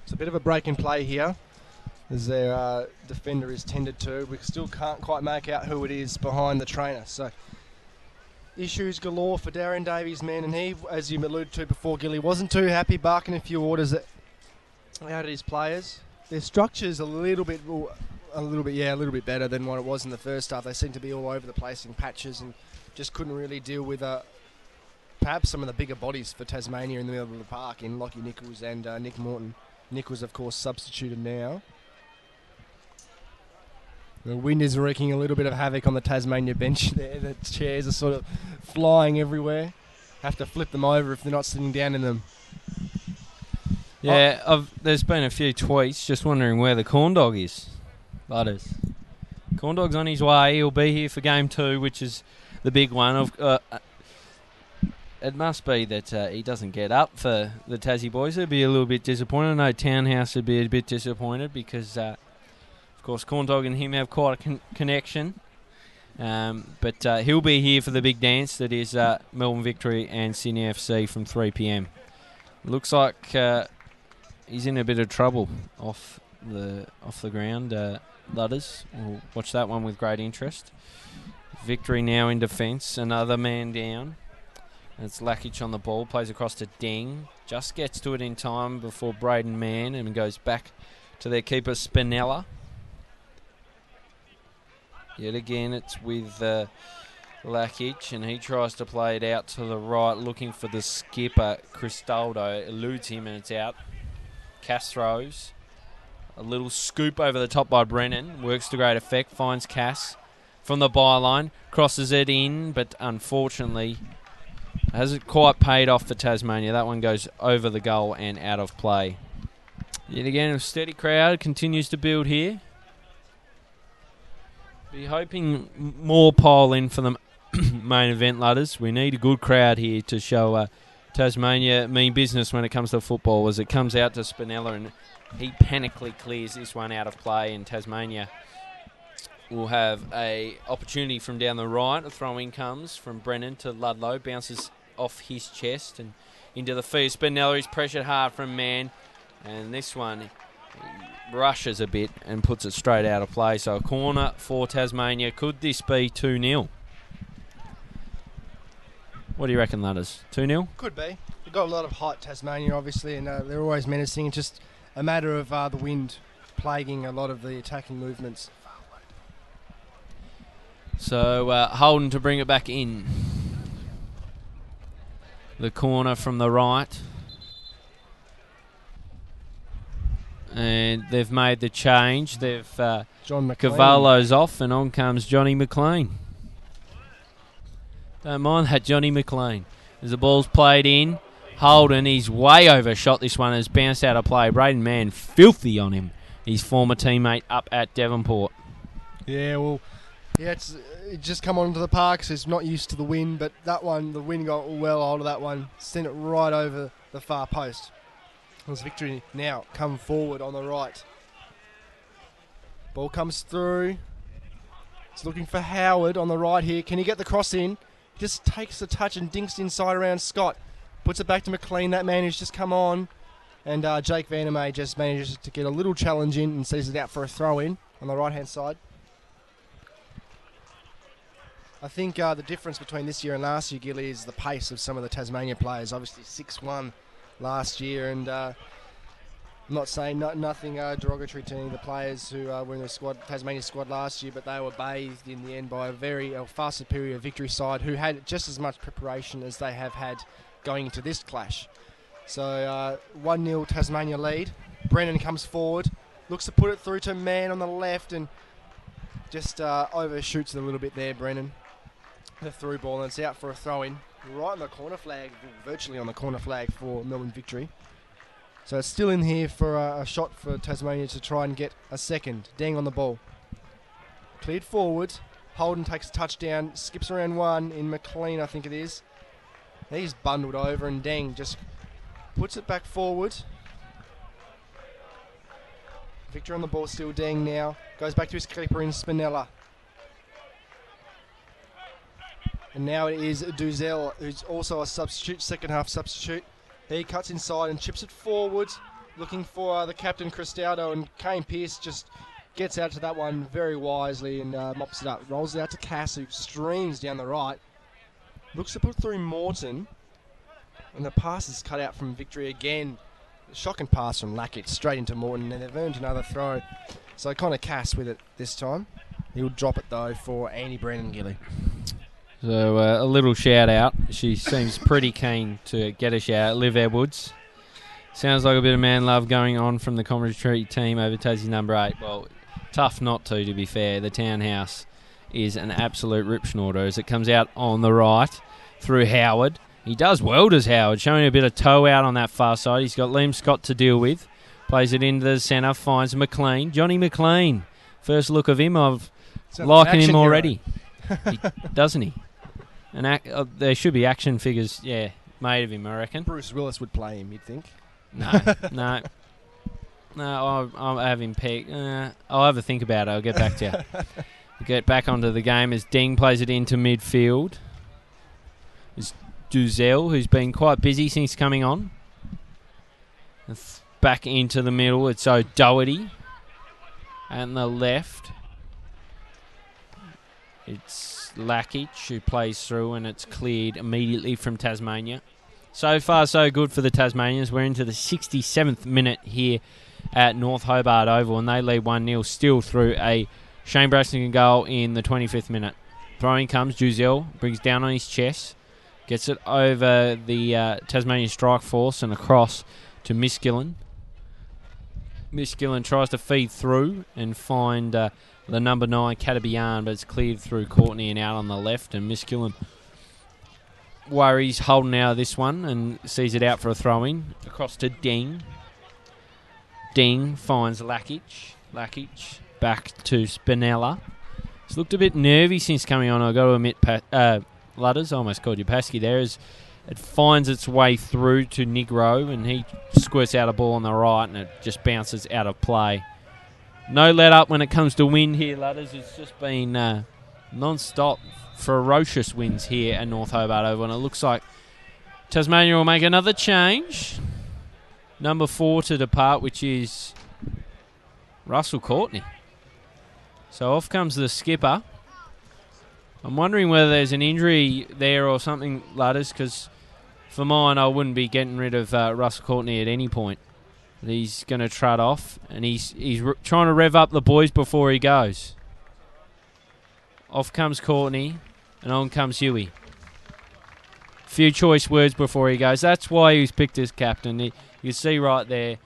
It's a bit of a break in play here as their defender is tended to. We still can't quite make out who it is behind the trainer. So issues galore for Darren Davies' man, and he, as you alluded to before, Gilly, wasn't too happy, barking a few orders out at his players. Their structure's a little bit better than what it was in the first half. They seem to be all over the place in patches and just couldn't really deal with perhaps some of the bigger bodies for Tasmania in the middle of the park in Lockie Nichols and Nick Morton. Nichols, of course, substituted now. The wind is wreaking a little bit of havoc on the Tasmania bench there. The chairs are sort of flying everywhere. Have to flip them over if they're not sitting down in them. Yeah, there's been a few tweets just wondering where the corn dog is. Butters. Corn dog's on his way. He'll be here for game 2, which is the big one. It must be that he doesn't get up for the Tassie boys. They'd be a little bit disappointed. I know Townhouse would be a bit disappointed because... of course, Corn Dog and him have quite a connection. But he'll be here for the big dance that is Melbourne Victory and Sydney FC from 3 p.m. Looks like he's in a bit of trouble off the ground. Ludders. We'll watch that one with great interest. Victory now in defence. Another man down. It's Lakic on the ball. Plays across to Deng. Just gets to it in time before Braden Mann and goes back to their keeper Spinella. Yet again, it's with Lakic, and he tries to play it out to the right, looking for the skipper, Cristaldo. Eludes him, and it's out. Cass throws. A little scoop over the top by Brennan. Works to great effect. Finds Cass from the byline. Crosses it in, but unfortunately hasn't quite paid off for Tasmania. That one goes over the goal and out of play. Yet again, a steady crowd continues to build here. Be hoping more pile in for the main event, Ludders. We need a good crowd here to show Tasmania mean business when it comes to football, as it comes out to Spinella and he panically clears this one out of play, and Tasmania will have a opportunity from down the right. A throw-in comes from Brennan to Ludlow, bounces off his chest and into the feet. Spinella is pressured hard from Mann, and this one rushes a bit and puts it straight out of play. So a corner for Tasmania. Could this be 2-0? What do you reckon, Ludders? 2-0? Could be. They've got a lot of height, Tasmania, obviously, and they're always menacing. It's just a matter of the wind plaguing a lot of the attacking movements. So Holden to bring it back in. The corner from the right. And they've made the change. They've John McLean. Cavallo's off, and on comes Johnny McLean. Don't mind that, Johnny McLean. As the ball's played in, Holden, he's way overshot this one, has bounced out of play. Braden Mann, filthy on him. His former teammate up at Devonport. Yeah, well, it's just come onto the park, so it's not used to the wind, but that one, the wind got well hold of that one, sent it right over the far post. As Victory now come forward on the right. Ball comes through. He's looking for Howard on the right here. Can he get the cross in? He just takes the touch and dinks inside around Scott. Puts it back to McLean. That man who's just come on. And Jake Vandermeer just manages to get a little challenge in and sees it out for a throw-in on the right-hand side. I think the difference between this year and last year, Gilly, is the pace of some of the Tasmania players. Obviously 6'1" last year, and I'm not saying nothing derogatory to any of the players who were in the Tasmania squad last year, but they were bathed in the end by a very far superior Victory side who had just as much preparation as they have had going into this clash. So 1-0 Tasmania lead. Brennan comes forward, looks to put it through to Man on the left and just overshoots it a little bit there, Brennan. The through ball, and it's out for a throw-in. Right on the corner flag, virtually on the corner flag for Melbourne Victory. So it's still in here for a shot for Tasmania to try and get a second. Deng on the ball. Cleared forward. Holden takes a touchdown, skips around one in McLean, I think it is. He's bundled over and Deng just puts it back forward. Victor on the ball still, Deng now. Goes back to his keeper in Spinella. And now it is Duzel, who's also a substitute, second half substitute. He cuts inside and chips it forward, looking for the captain, Cristaldo, and Kane Pearce just gets out to that one very wisely and mops it up. Rolls it out to Cass, who streams down the right. Looks to put through Morton. And the pass is cut out from Victory again. Shocking pass from Lackett straight into Morton, and they've earned another throw. So kind of Cass with it this time. He'll drop it though for Andy Brennan, Gilly. So a little shout out. She seems pretty keen to get a shout. Liv Edwards. Sounds like a bit of man love going on from the commentary team over Tassie number 8. Well, tough not to be fair. The townhouse is an absolute rip schnorter as it comes out on the right through Howard. He does well, does Howard, showing a bit of toe out on that far side. He's got Liam Scott to deal with. Plays it into the centre, finds McLean. Johnny McLean. First look of him, I've liking him already. Doesn't he? And there should be action figures, made of him, I reckon. Bruce Willis would play him, you'd think. No, I'll have him pegged. I'll have a think about it. I'll get back to you. Get back onto the game as Deng plays it into midfield. It's Duzel, who's been quite busy since coming on. Back into the middle, it's O'Doherty. And the left, it's Lackich who plays through, and it's cleared immediately from Tasmania. So far, so good for the Tasmanians. We're into the 67th minute here at North Hobart Oval, and they lead 1-0 still through a Shane Braxton goal in the 25th minute. Throwing comes, Duzel brings down on his chest. Gets it over the Tasmanian strike force and across to Miskillen. Miskillen tries to feed through and find the number 9, Katabian, but it's cleared through Courtney and out on the left. And Miskillen worries Holden out of this one and sees it out for a throw-in. Across to Deng. Deng finds Lackich. Lackich back to Spinella. He's looked a bit nervy since coming on, I've got to admit, Ludders, I almost called you Pasky there, as it finds its way through to Negro and he squirts out a ball on the right and it just bounces out of play. No let up when it comes to wind here, Ludders. It's just been non-stop ferocious winds here at North Hobart Oval, and it looks like Tasmania will make another change. Number 4 to depart, which is Russell Courtney. So off comes the skipper. I'm wondering whether there's an injury there or something, Ludders, because for mine, I wouldn't be getting rid of Russell Courtney at any point. But he's going to trot off, and he's trying to rev up the boys before he goes. Off comes Courtney, and on comes Huey. Few choice words before he goes. That's why he was picked as captain. You can see right there,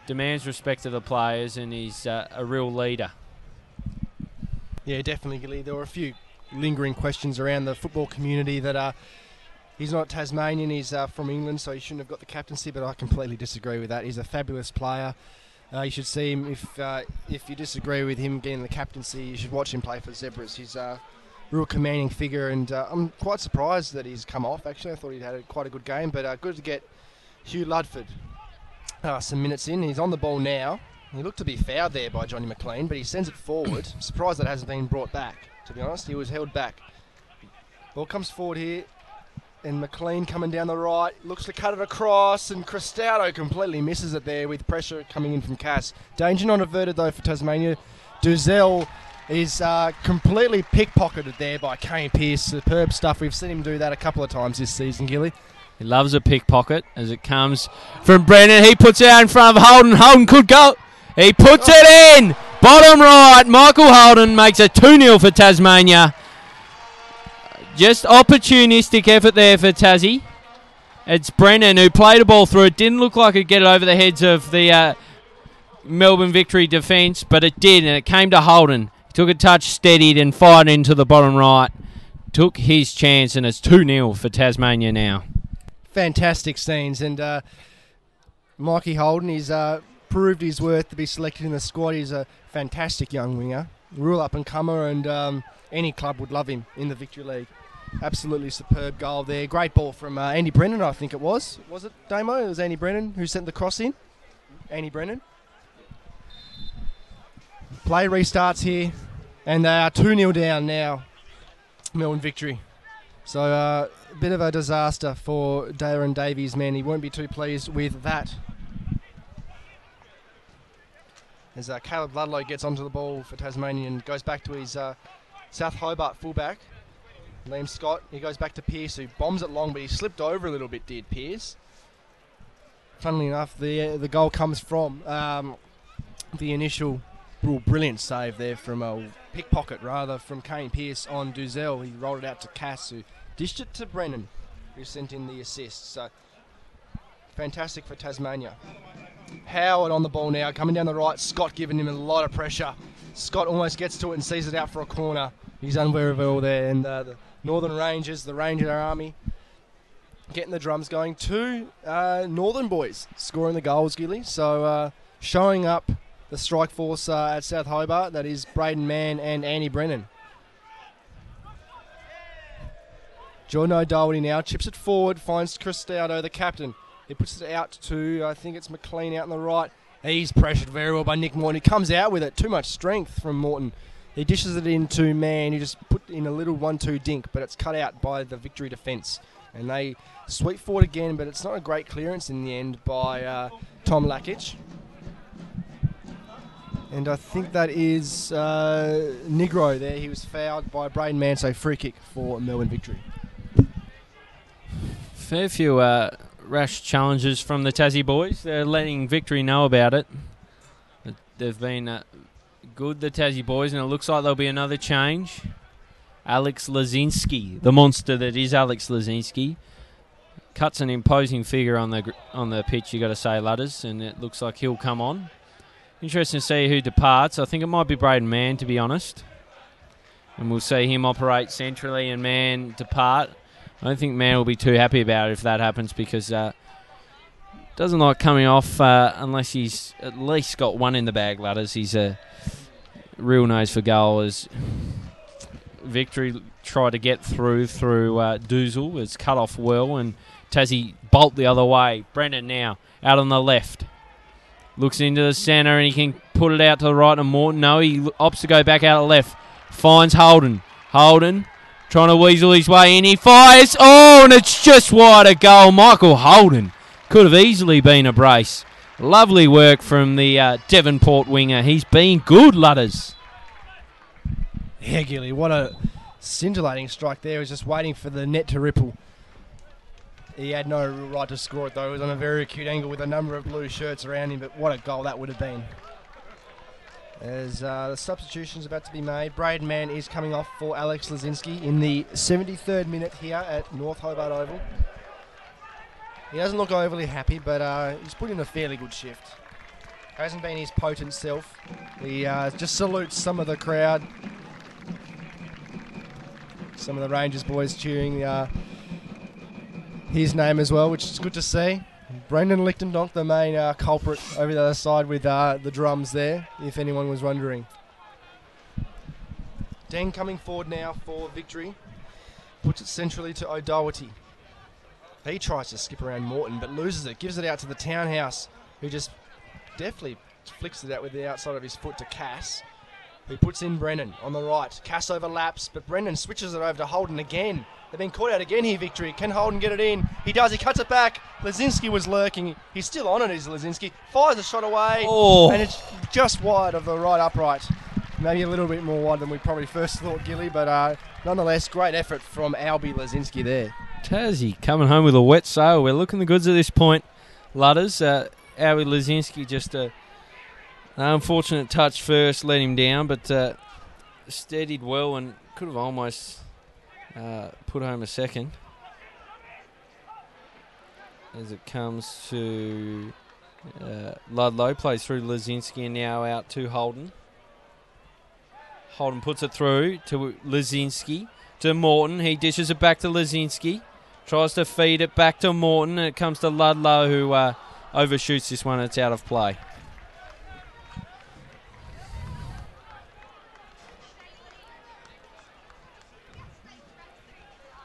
demands respect of the players, and he's a real leader. Yeah, definitely, Gilly. There were a few lingering questions around the football community that he's not Tasmanian, he's from England, so he shouldn't have got the captaincy, but I completely disagree with that. He's a fabulous player. You should see him. If you disagree with him getting the captaincy, you should watch him play for Zebras. He's a real commanding figure, and I'm quite surprised that he's come off, actually. I thought he'd had quite a good game, but good to get Hugh Ludford some minutes in. He's on the ball now. He looked to be fouled there by Johnny McLean, but he sends it forward. I'm surprised that hasn't been brought back, to be honest. He was held back. Ball comes forward here, and McLean coming down the right, looks to cut it across, and Cristaudo completely misses it there with pressure coming in from Cass. Danger not averted though for Tasmania. Duzel is completely pickpocketed there by Kane Pearce. Superb stuff. We've seen him do that a couple of times this season, Gilly. He loves a pickpocket as it comes from Brennan. He puts it out in front of Holden. Holden could go. He puts it in. Bottom right. Michael Holden makes it 2-0 for Tasmania. Just opportunistic effort there for Tassie. It's Brennan who played the ball through. It didn't look like it'd get it over the heads of the Melbourne Victory defence, but it did, and it came to Holden. He took a touch, steadied, and fired into the bottom right. Took his chance, and it's 2-0 for Tasmania now. Fantastic scenes, and Mikey Holden, he's proved his worth to be selected in the squad. He's a fantastic young winger, real up-and-comer, and any club would love him in the Victory League. Absolutely superb goal there. Great ball from Andy Brennan, I think it was. Was it, Damo? It was Andy Brennan who sent the cross in. Andy Brennan. Play restarts here, and they are 2-0 down now, Melbourne Victory. So a bit of a disaster for Darren Davies' men. He won't be too pleased with that. As Caleb Ludlow gets onto the ball for Tasmania and goes back to his South Hobart fullback, Liam Scott. He goes back to Pearce, who bombs it long, but he slipped over a little bit, did Pearce. Funnily enough, the goal comes from the initial brilliant save there from a pickpocket, rather, from Kane Pearce on Duzel. He rolled it out to Cass, who dished it to Brennan, who sent in the assist. So, fantastic for Tasmania. Howard on the ball now, coming down the right. Scott giving him a lot of pressure. Scott almost gets to it and sees it out for a corner. He's unwearable there. And the Northern Rangers, the Ranger Army, getting the drums going. Two Northern boys scoring the goals, Gilly. So showing up the strike force at South Hobart, that is Braden Mann and Andy Brennan. Jordan O'Doherty now chips it forward, finds Cristaudo, the captain. He puts it out to, I think it's McLean out on the right. He's pressured very well by Nick Morton. He comes out with it. Too much strength from Morton. He dishes it into Mann. He just put in a little 1-2 dink, but it's cut out by the Victory defence. And they sweep forward again, but it's not a great clearance in the end by Tom Lakic. And I think that is Negro there. He was fouled by Braden Mann, so free kick for Melbourne Victory. Fair few rash challenges from the Tassie boys. They're letting Victory know about it. They've been good, the Tassie boys, and it looks like there'll be another change. Alex Lazinski, the monster that is Alex Lazinski, cuts an imposing figure on the pitch, you got to say, Ludders, and it looks like he'll come on. Interesting to see who departs. I think it might be Braden Mann, to be honest. And we'll see him operate centrally and Mann depart. I don't think Mann will be too happy about it if that happens, because doesn't like coming off unless he's at least got one in the bag, Ludders. He's a real nose for goal as Victory try to get through Duzel. It's cut off well, and Tassie bolt the other way. Brennan now out on the left. Looks into the centre and he can put it out to the right to Morton. No, he opts to go back out to the left. Finds Holden. Holden trying to weasel his way in. He fires. Oh, and it's just wide a goal. Michael Holden could have easily been a brace. Lovely work from the Devonport winger. He's been good, Ludders. Yeah, Gilly, what a scintillating strike there. He was just waiting for the net to ripple. He had no real right to score it, though. He was on a very acute angle with a number of blue shirts around him, but what a goal that would have been. As the substitution's about to be made, Braden Mann is coming off for Alex Lazinski in the 73rd minute here at North Hobart Oval. He doesn't look overly happy, but he's put in a fairly good shift. Hasn't been his potent self. He just salutes some of the crowd. Some of the Rangers boys cheering his name as well, which is good to see. Brendan Lichtendonk, the main culprit over the other side with the drums there, if anyone was wondering. Deng coming forward now for Victory. Puts it centrally to O'Doherty. He tries to skip around Morton, but loses it. Gives it out to the Townhouse, who just deftly flicks it out with the outside of his foot to Cass, who puts in Brennan on the right. Cass overlaps, but Brennan switches it over to Holden again. They've been caught out again here, Victory. Can Holden get it in? He does. He cuts it back. Lazinski was lurking. He's still on it, is Lazinski. Fires a shot away, and it's just wide of the right upright. Maybe a little bit more wide than we probably first thought, Gilly, but nonetheless, great effort from Albie Lazinski there. Tassie coming home with a wet sail. We're looking the goods at this point, Ludders. Albie Lazinski just an unfortunate touch first, let him down, but steadied well and could have almost put home a second. As it comes to Ludlow, plays through Lazinski and now out to Holden. Holden puts it through to Lazinski, to Morton. He dishes it back to Lazinski. Tries to feed it back to Morton. And it comes to Ludlow, who overshoots this one. It's out of play.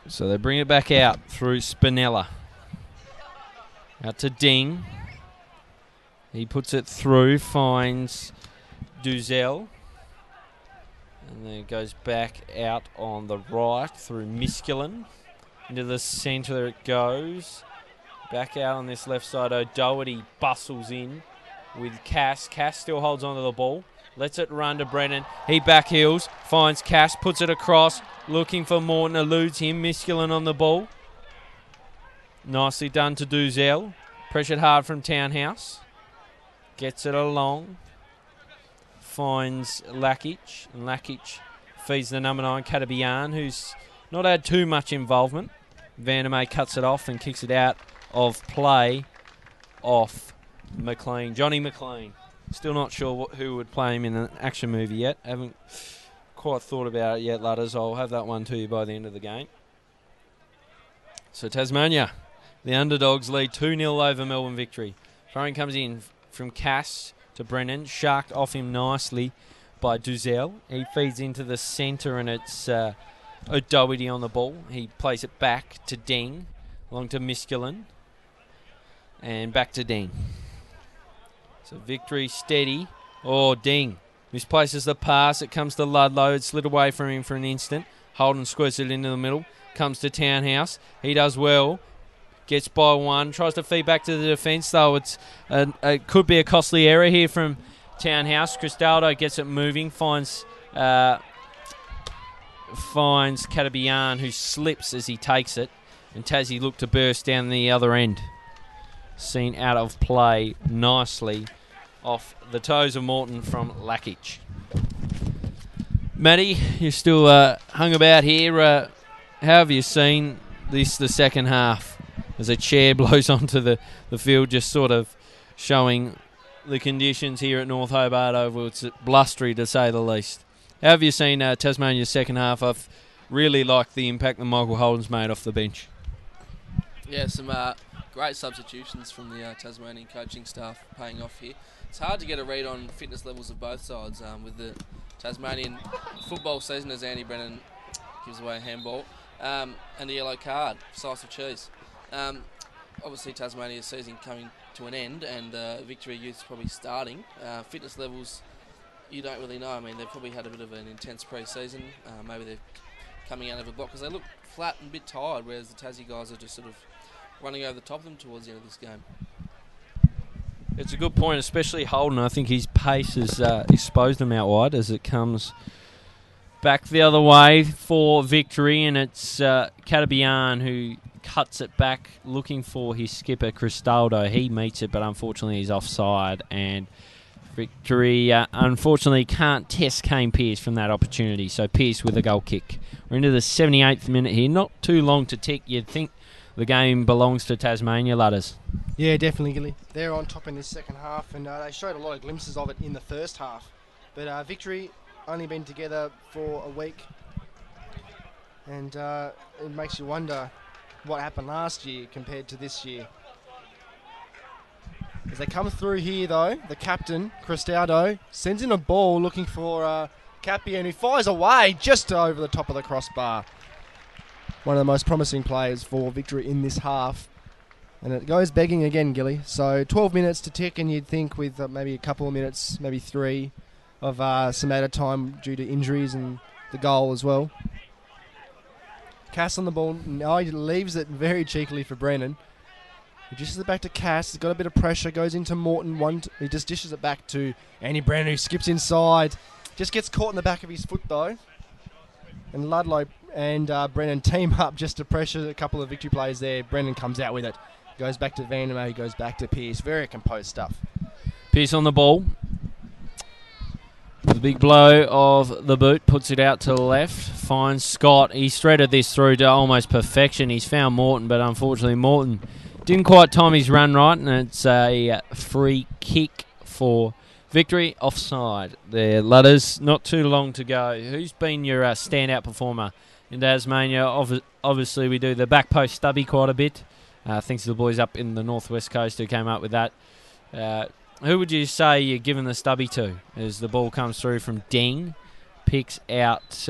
So they bring it back out through Spinella. Out to Ding. He puts it through, finds Duzel. And then it goes back out on the right through Misculin. Into the centre it goes. Back out on this left side. O'Doherty bustles in with Cass. Cass still holds onto the ball. Lets it run to Brennan. He backheels. Finds Cass. Puts it across. Looking for Morton. Eludes him. Misculin on the ball. Nicely done to Duzel. Pressured hard from Townhouse. Gets it along. Finds Lakic. And Lakic feeds the number 9, Katabian, who's not had too much involvement. Vandermeer cuts it off and kicks it out of play off McLean. Johnny McLean. Still not sure who would play him in an action movie yet. Haven't quite thought about it yet, Ludders. I'll have that one to you by the end of the game. So Tasmania, the underdogs, lead 2-0 over Melbourne Victory. Throwing comes in from Cass to Brennan. Sharked off him nicely by Duzel. He feeds into the centre and it's O'Doherty on the ball. He plays it back to Ding. Along to Misculin. And back to Ding. So Victory steady. Oh, Ding misplaces the pass. It comes to Ludlow. It slid away from him for an instant. Holden squirts it into the middle. Comes to Townhouse. He does well. Gets by one. Tries to feed back to the defence, though. It could be a costly error here from Townhouse. Cristaldo gets it moving. Finds Katabian, who slips as he takes it. And Tassie looked to burst down the other end. Seen out of play nicely off the toes of Morton from Lakic. Matty, you're still hung about here. How have you seen this, the second half? As a chair blows onto the field, just sort of showing the conditions here at North Hobart Oval. It's blustery, to say the least. How have you seen Tasmania's second half? I've really liked the impact that Michael Holden's made off the bench. Yeah, some great substitutions from the Tasmanian coaching staff paying off here. It's hard to get a read on fitness levels of both sides with the Tasmanian football season, as Andy Brennan gives away a handball, and a yellow card, slice of cheese. Obviously, Tasmania's season coming to an end, and Victory Youth's probably starting. Fitness levels, you don't really know. I mean, they've probably had a bit of an intense pre-season. Maybe they're coming out of a block because they look flat and a bit tired, whereas the Tassie guys are just sort of running over the top of them towards the end of this game. It's a good point, especially Holden. I think his pace has exposed him out wide as it comes back the other way for Victory, and it's Katabian who cuts it back, looking for his skipper, Cristaldo. He meets it, but unfortunately he's offside, and Victory unfortunately can't test Kane Pearce from that opportunity, so Pearce with a goal kick. We're into the 78th minute here, not too long to tick. You'd think the game belongs to Tasmania, Ludders. Yeah, definitely, Gilly. They're on top in this second half, and they showed a lot of glimpses of it in the first half. But Victory only been together for a week, and it makes you wonder what happened last year compared to this year. As they come through here, though, the captain, Cristaldo, sends in a ball looking for Capian, who fires away just over the top of the crossbar. One of the most promising players for Victory in this half. And it goes begging again, Gilly. So 12 minutes to tick, and you'd think with maybe a couple of minutes, maybe 3, of some added time due to injuries and the goal as well. Cass on the ball. Now he leaves it very cheekily for Brennan. He dishes it back to Cass. He's got a bit of pressure. Goes into Morton. He just dishes it back to Andy Brennan, who skips inside. Just gets caught in the back of his foot, though. And Ludlow and Brennan team up just to pressure a couple of Victory players there. Brennan comes out with it. Goes back to Vandermeer. He goes back to Pearce. Very composed stuff. Pearce on the ball. The big blow of the boot puts it out to the left. Finds Scott. He's threaded this through to almost perfection. He's found Morton, but unfortunately Morton didn't quite time his run right, and it's a free kick for Victory. Offside there, Ludders. Not too long to go. Who's been your standout performer in Tasmania? Obviously, we do the back post stubby quite a bit. Thanks to the boys up in the northwest coast who came up with that. Who would you say you're giving the stubby to as the ball comes through from Ding? Picks out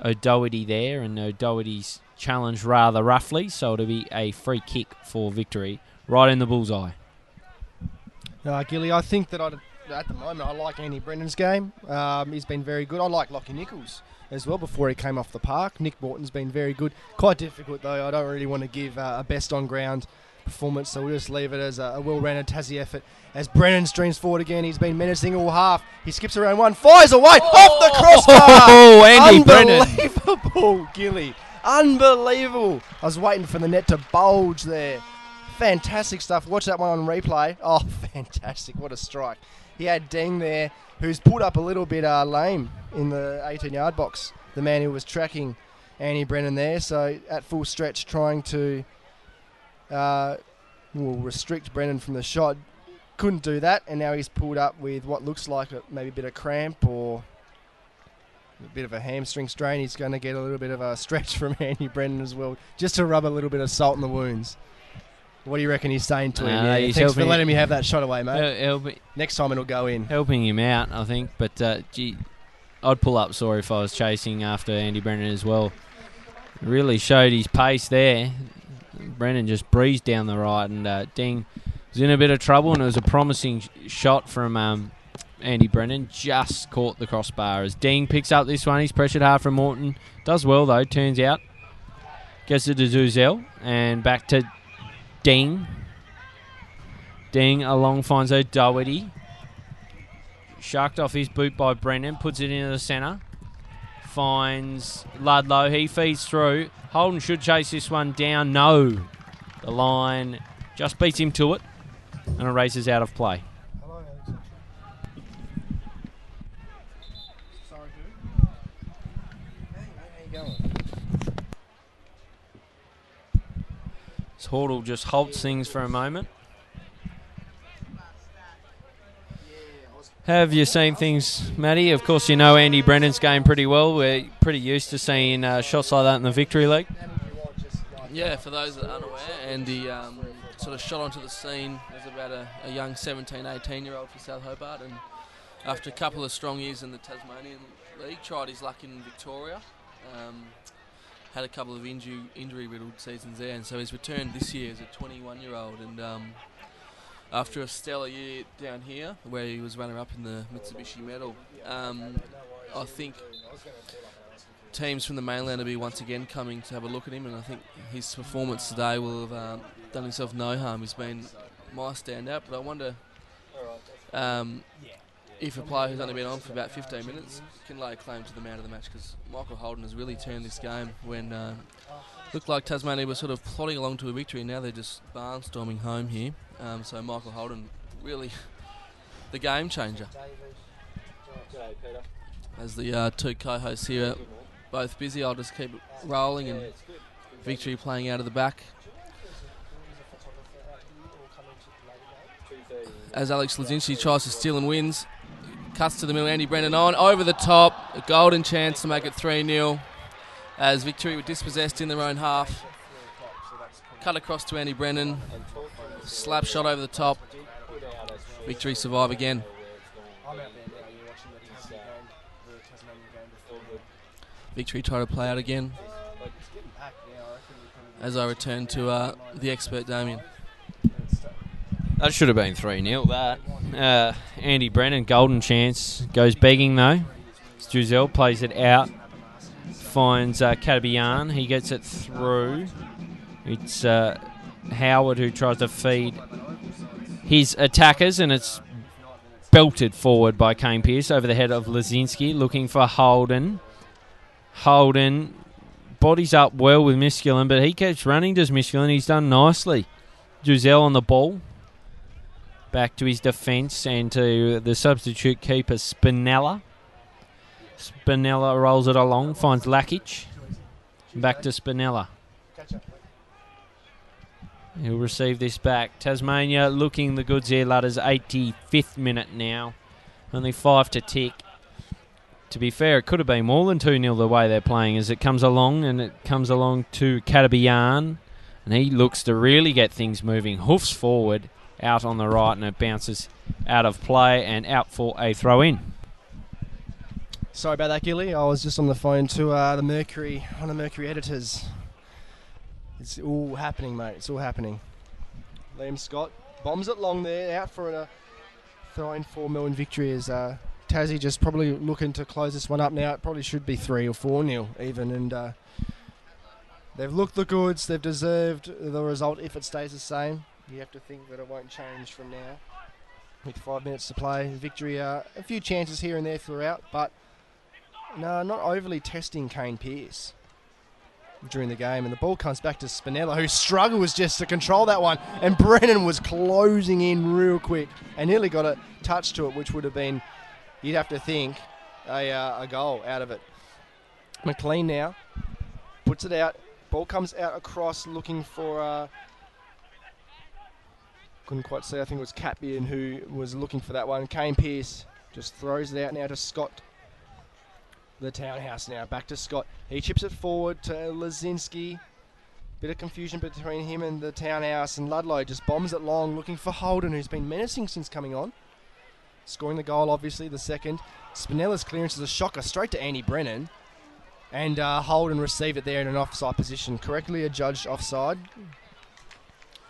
O'Doherty there, and O'Doherty's challenged rather roughly, so it'll be a free kick for Victory right in the bullseye. Gilly, I think that at the moment I like Andy Brennan's game. He's been very good. I like Lockie Nichols as well before he came off the park. Nick Morton's been very good. Quite difficult though. I don't really want to give a best on ground performance, so we'll just leave it as a well-rounded Tassie effort. As Brennan streams forward again, he's been menacing all half. He skips around one, fires away off the crossbar. Oh, Andy Brennan. Unbelievable, Gilly. Unbelievable. I was waiting for the net to bulge there. Fantastic stuff. Watch that one on replay. Oh, fantastic. What a strike. He had Deng there, who's pulled up a little bit lame in the 18-yard box. The man who was tracking Andy Brennan there. So at full stretch, trying to restrict Brennan from the shot. Couldn't do that, and now he's pulled up with what looks like maybe a bit of cramp or a bit of a hamstring strain. He's going to get a little bit of a stretch from Andy Brennan as well, just to rub a little bit of salt in the wounds. What do you reckon he's saying to him? Thanks for letting me have that shot away, mate. Next time it'll go in. Helping him out, I think. But, I'd pull up sore if I was chasing after Andy Brennan as well. Really showed his pace there. Brennan just breezed down the right, and Ding was in a bit of trouble, and it was a promising shot from Andy Brennan. Just caught the crossbar as Ding picks up this one. He's pressured hard from Morton. Does well, though, turns out. Gets it to Zuzel, and back to Ding. Ding along finds O'Doherty. Sharked off his boot by Brennan. Puts it into the centre. Finds Ludlow. He feeds through. Holden should chase this one down. No. The line just beats him to it. And it races out of play. Hello, sorry, hey, how you going? Hordle just halts things for a moment. Have you seen things, Matty? Of course, you know Andy Brennan's game pretty well. We're pretty used to seeing shots like that in the Victory League. Yeah, for those that are unaware, Andy sort of shot onto the scene as about a young 17, 18-year-old for South Hobart, and after a couple of strong years in the Tasmanian League, tried his luck in Victoria. Had a couple of injury-riddled seasons there, and so he's returned this year as a 21-year-old, and after a stellar year down here, where he was runner-up in the Mitsubishi Medal, I think teams from the mainland will be once again coming to have a look at him, and I think his performance today will have done himself no harm. He's been my standout, but I wonder if a player who's only been on for about 15 minutes can lay claim to the man of the match, because Michael Holden has really turned this game when looked like Tasmania was sort of plodding along to a victory, and now they're just barnstorming home here. So Michael Holden, really the game changer. As the two co-hosts here are both busy, I'll just keep it rolling, and Victory playing out of the back. As Alex Lazinski tries to steal and wins. Cuts to the middle, Andy Brennan on, over the top, a golden chance to make it 3-0 as Victory were dispossessed in their own half. Cut across to Andy Brennan, slap shot over the top, Victory survive again. Victory try to play out again as I return to the expert Damien. That should have been 3-0, that. Andy Brennan, golden chance. Goes begging, though. Giselle plays it out. Finds Kadabian. He gets it through. It's Howard who tries to feed his attackers, and it's belted forward by Kane Pearce over the head of Lazinski, looking for Holden. Holden bodies up well with Misculin, but he keeps running, does Misculin. He's done nicely. Giselle on the ball. Back to his defence and to the substitute keeper, Spinella. Spinella rolls it along, finds Lakic. Back to Spinella. He'll receive this back. Tasmania looking the goods here, Ludders. 85th minute now. Only 5 to tick. To be fair, it could have been more than 2-0 the way they're playing as it comes along, and it comes along to Kadabian, and he looks to really get things moving. Hoofs forward, out on the right, and it bounces out of play and out for a throw-in. Sorry about that, Gilly. I was just on the phone to the Mercury editors. It's all happening, mate. It's all happening. Liam Scott bombs it long there, out for a throw-in for Melbourne victory as Tassie just probably looking to close this one up now. It probably should be 3 or 4-0 even, and they've looked the goods. They've deserved the result if it stays the same. You have to think that it won't change from now. With 5 minutes to play, victory, a few chances here and there throughout, but no, not overly testing Kane Pearce during the game, and the ball comes back to Spinella, who struggles just to control that one, and Brennan was closing in real quick and nearly got a touch to it, which would have been, you'd have to think, a goal out of it. McLean now puts it out, ball comes out across looking for couldn't quite see, I think it was Catbian who was looking for that one. Kane Pearce just throws it out now to Scott. The townhouse now, back to Scott. He chips it forward to Lazinski. Bit of confusion between him and the townhouse, and Ludlow just bombs it long, looking for Holden, who's been menacing since coming on. Scoring the goal, obviously, the second. Spinella's clearance is a shocker, straight to Andy Brennan. And Holden received it there in an offside position. Correctly adjudged offside.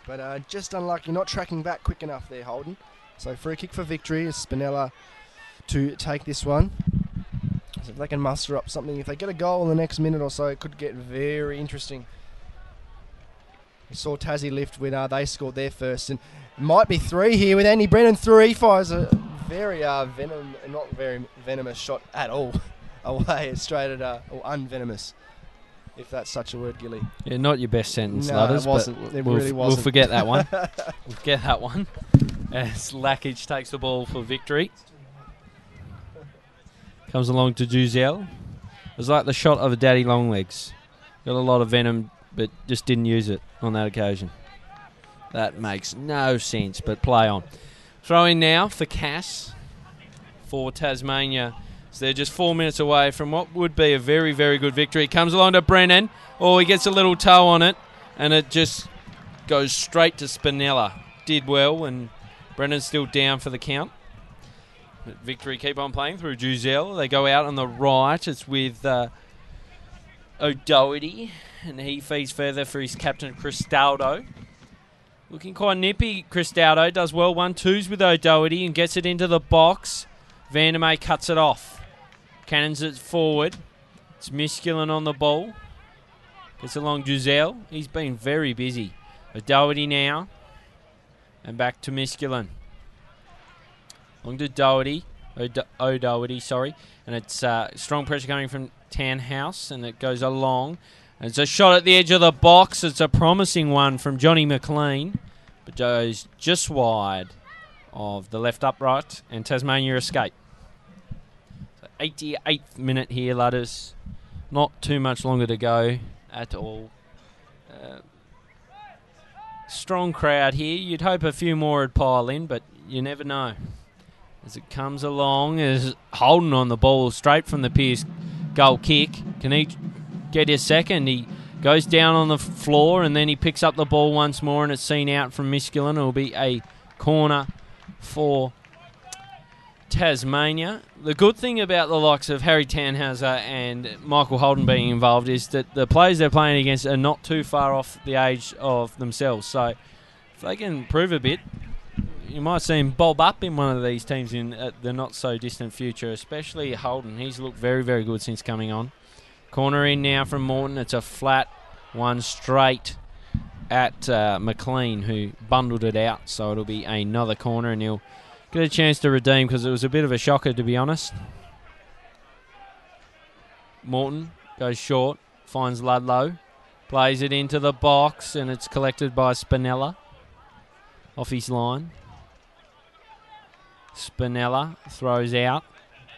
But just unlucky, not tracking back quick enough there, Holden. So free kick for victory is Spinella to take this one. So if they can muster up something, if they get a goal in the next minute or so, it could get very interesting. We saw Tassie lift when they scored their first, and it might be 3 here with Andy Brennan through. He fires a very not very venomous shot at all away. It's straight at or unvenomous, if that's such a word, Gilly. Yeah, not your best sentence, No, Ludders, it wasn't. It really wasn't. We'll forget that one. We'll forget that one. As Lakic takes the ball for victory. Comes along to Giselle. It was like the shot of a daddy longlegs. Got a lot of venom, but just didn't use it on that occasion. That makes no sense, but play on. Throw in now for Cass for Tasmania. So they're just 4 minutes away from what would be a very, very good victory. Comes along to Brennan. Oh, he gets a little toe on it, and it just goes straight to Spinella. Did well, and Brennan's still down for the count. But victory keep on playing through Giselle. They go out on the right. It's with O'Doherty, and he feeds further for his captain, Cristaldo. Looking quite nippy, Cristaldo. Does well, 1-2s with O'Doherty and gets it into the box. Vandermeer cuts it off. Cannons it forward. It's Misculin on the ball. Gets along Giselle. He's been very busy. O'Doherty now. And back to Misculin. Along to Doherty. O'Doherty, sorry. And it's strong pressure coming from Townhouse. And it goes along. And it's a shot at the edge of the box. It's a promising one from Johnny McLean. But goes just wide of the left upright. And Tasmania escape. 88th minute here, Ludders. Not too much longer to go at all. Strong crowd here. You'd hope a few more would pile in, but you never know. As it comes along, is Holden on the ball straight from the Pearce goal kick. Can he get his second? He goes down on the floor and then he picks up the ball once more and it's seen out from Misculin. It will be a corner for Tasmania. The good thing about the likes of Harry Tannhauser and Michael Holden being involved is that the players they're playing against are not too far off the age of themselves. So if they can improve a bit, you might see him bob up in one of these teams in the not-so-distant future, especially Holden. He's looked very, very good since coming on. Corner in now from Morton. It's a flat one straight at McLean, who bundled it out. So it'll be another corner, and he'll get a chance to redeem because it was a bit of a shocker, to be honest. Morton goes short, finds Ludlow, plays it into the box, and it's collected by Spinella off his line. Spinella throws out.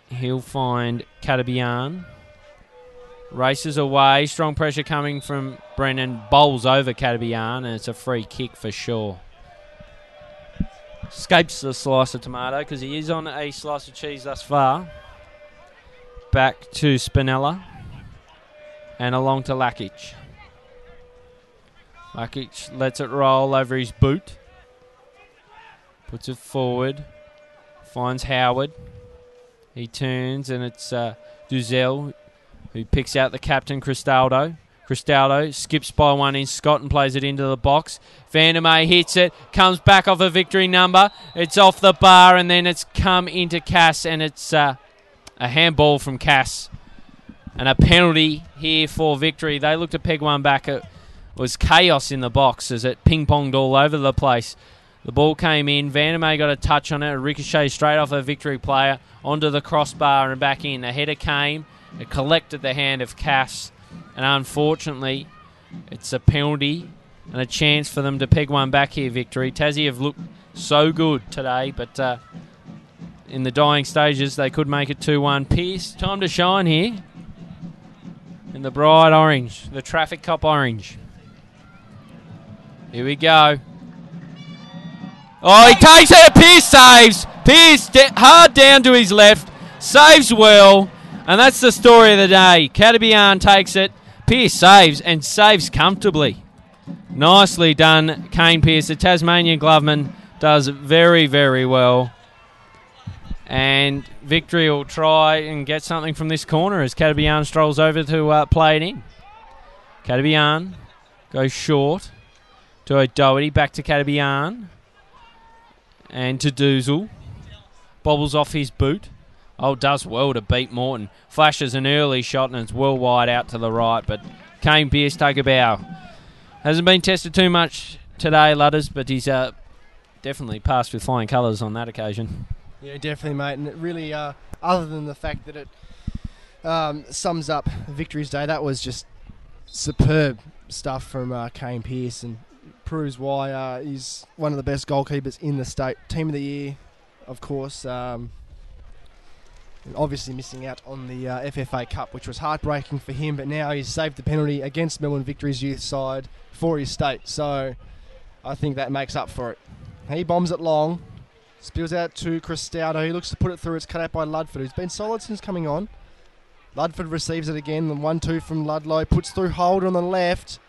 He'll find Katabian. Races away. Strong pressure coming from Brennan. Bowls over Katabian, and it's a free kick for sure. Escapes the slice of tomato because he is on a slice of cheese thus far. Back to Spinella. And along to Lakic. Lakic lets it roll over his boot. Puts it forward. Finds Howard. He turns, and it's Duzel who picks out the captain, Cristaldo. Cristaldo skips by one in Scott and plays it into the box. Vandermeer hits it, comes back off a victory number. It's off the bar, and then it's come into Cass, and it's a handball from Cass. And a penalty here for victory. They looked to peg one back. It was chaos in the box as it ping-ponged all over the place. The ball came in. Vandermeer got a touch on it. A ricochet straight off a victory player onto the crossbar and back in. The header came. It collected the hand of Cass. And unfortunately, it's a penalty and a chance for them to peg one back here, victory. Tassie have looked so good today, but in the dying stages, they could make it 2-1. Pearce, time to shine here. In the bright orange, the traffic cop orange. Here we go. Oh, he takes it. Pearce saves. Pearce hard down to his left. Saves well. And that's the story of the day. Katabian takes it. Pearce saves, and saves comfortably. Nicely done, Kane Pearce. The Tasmanian Gloveman does very, very well. And victory will try and get something from this corner as Katabian strolls over to play it in. Katabian goes short to O'Doherty. Back to Katabian. And to Doozle. Bobbles off his boot. Oh, does well to beat Morton. Flashes an early shot, and it's well wide out to the right. But Kane Pearce take a bow. Hasn't been tested too much today, Ludders, but he's definitely passed with flying colours on that occasion. Yeah, definitely, mate. And it really, other than the fact that it sums up Victory's Day, that was just superb stuff from Kane Pearce, and proves why he's one of the best goalkeepers in the state. Team of the year, of course. And obviously missing out on the FFA Cup, which was heartbreaking for him, but now he's saved the penalty against Melbourne Victory's youth side for his state. So I think that makes up for it. He bombs it long. Spills out to Cristaldo. He looks to put it through. It's cut out by Ludford, who's been solid since coming on. Ludford receives it again. The 1-2 from Ludlow. Puts through Holder on the left.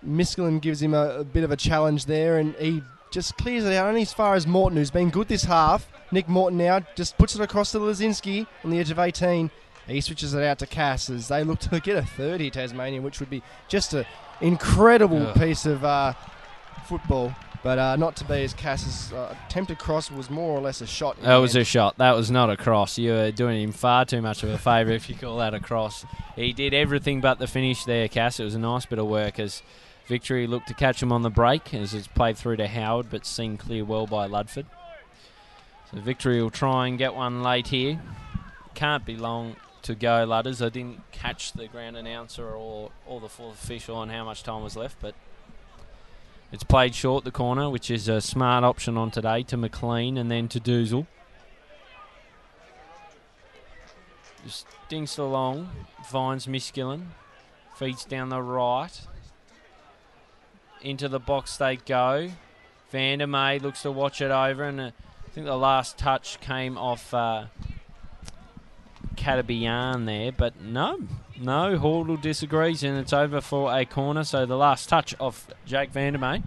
Miskelin gives him a bit of a challenge there, and he just clears it out only as far as Morton, who's been good this half. Nick Morton now just puts it across to Lazinski on the edge of 18. He switches it out to Cass as they look to get a third here, Tasmania, which would be just an incredible piece of football. But not to be, as Cass's attempted cross was more or less a shot. That was a shot. That was not a cross. You were doing him far too much of a favour if you call that a cross. He did everything but the finish there, Cass. It was a nice bit of work as Victory looked to catch him on the break as it's played through to Howard, but seen clear well by Ludford. So Victory will try and get one late here. Can't be long to go, Ludders. I didn't catch the ground announcer or the fourth official on how much time was left, but it's played short, the corner, which is a smart option on today, to McLean and then to Doozle. Just dinks along, finds Miskillen, feeds down the right. Into the box they go. Vandermeer looks to watch it over, and I think the last touch came off Katabian there, but no, Hordle disagrees, and it's over for a corner. So the last touch of Jake Vandermeer.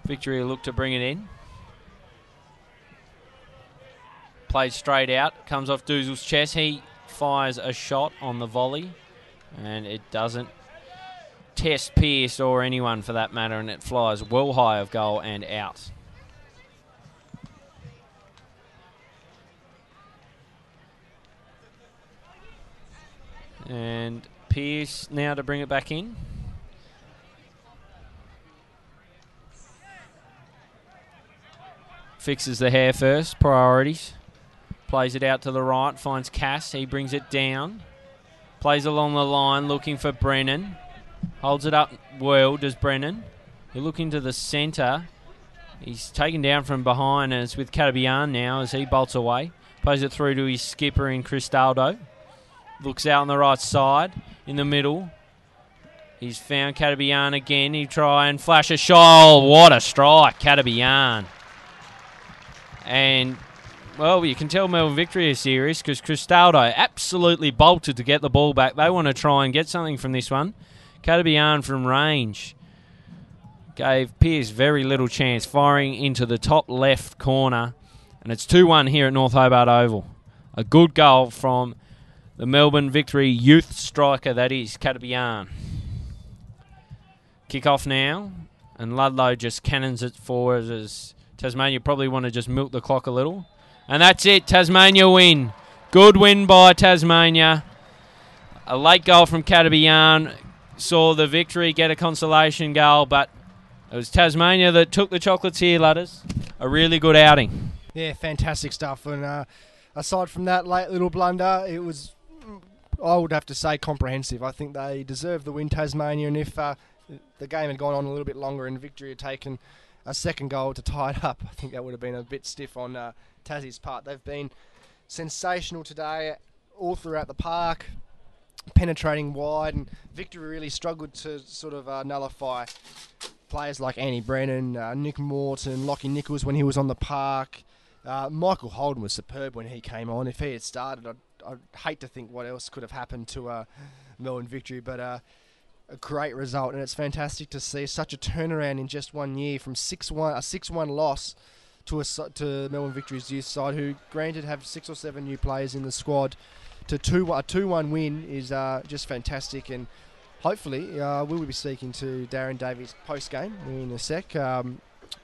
Victory will look to bring it in. Played straight out, comes off Doozle's chest. He fires a shot on the volley, and it doesn't test Pearce or anyone for that matter, and it flies well high of goal and out. And Pearce now to bring it back in. Fixes the hair first, priorities. Plays it out to the right, finds Cass, he brings it down. Plays along the line, looking for Brennan. Holds it up well, does Brennan. He's looking to the centre. He's taken down from behind, and it's with Catabian now as he bolts away. Plays it through to his skipper in Cristaldo. Looks out on the right side, in the middle. He's found Catabian again. He try and flash a shot. Oh, what a strike, Catabian. And, well, you can tell Melbourne Victory is serious because Cristaldo absolutely bolted to get the ball back. They want to try and get something from this one. Catabian from range gave Pearce very little chance, firing into the top left corner. And it's 2-1 here at North Hobart Oval. A good goal from the Melbourne Victory youth striker, that is, Catabian. Kick-off now, and Ludlow just cannons it forward as Tasmania probably want to just milk the clock a little. And that's it, Tasmania win. Good win by Tasmania. A late goal from Catabian saw the Victory get a consolation goal, but it was Tasmania that took the chocolates here, Ludders. A really good outing. Yeah, fantastic stuff. And aside from that late little blunder, it was, I would have to say, comprehensive. I think they deserved the win, Tasmania, and if the game had gone on a little bit longer and Victory had taken a second goal to tie it up, I think that would have been a bit stiff on Tassie's part. They've been sensational today all throughout the park, penetrating wide, and Victory really struggled to sort of nullify players like Andy Brennan, Nick Morton, Lockie Nichols when he was on the park. Michael Holden was superb when he came on. If he had started, I'd hate to think what else could have happened to Melbourne Victory, but a great result, and it's fantastic to see such a turnaround in just 1 year from a 6-1 loss to Melbourne Victory's youth side, who granted have 6 or 7 new players in the squad, to a 2-1 win is just fantastic. And hopefully we'll be speaking to Darren Davies post game in a sec.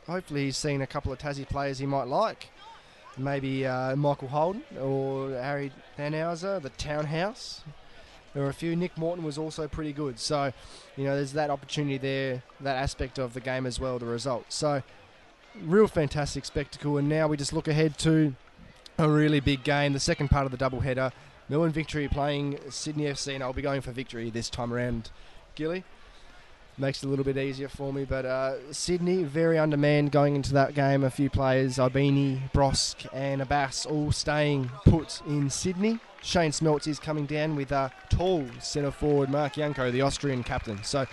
Hopefully he's seen a couple of Tassie players he might like, maybe Michael Holden or Harry Tannhauser, the Townhouse. There were a few. Nick Morton was also pretty good. So, there's that opportunity there, that aspect of the game as well, the result. So, real fantastic spectacle. And now we just look ahead to a really big game, the second part of the doubleheader. Melbourne Victory playing Sydney FC, and I'll be going for Victory this time around, Gilly. Makes it a little bit easier for me. But Sydney, very undermanned going into that game. A few players, Ibini, Brosk and Abbas, all staying put in Sydney. Shane Smeltz is coming down with tall centre forward Mark Janko, the Austrian captain. So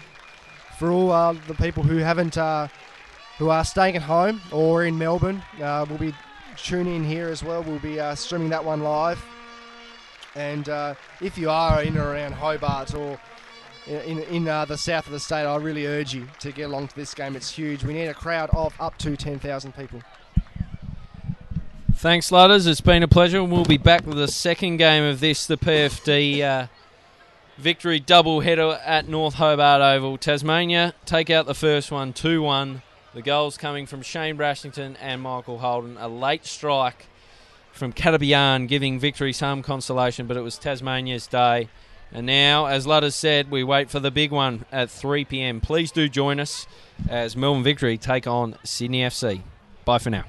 for all the people who are staying at home or in Melbourne, we'll be tuning in here as well. We'll be streaming that one live. And if you are in or around Hobart or in the south of the state, I really urge you to get along to this game. It's huge. We need a crowd of up to 10,000 people. Thanks, Ludders. It's been a pleasure, and we'll be back with the second game of this, the PFD Victory double-header at North Hobart Oval. Tasmania take out the first one, 2-1. The goals coming from Shane Brashington and Michael Holden. A late strike from Catabian giving Victory some consolation, but it was Tasmania's day. And now, as Ludders said, we wait for the big one at 3 p.m. Please do join us as Melbourne Victory take on Sydney FC. Bye for now.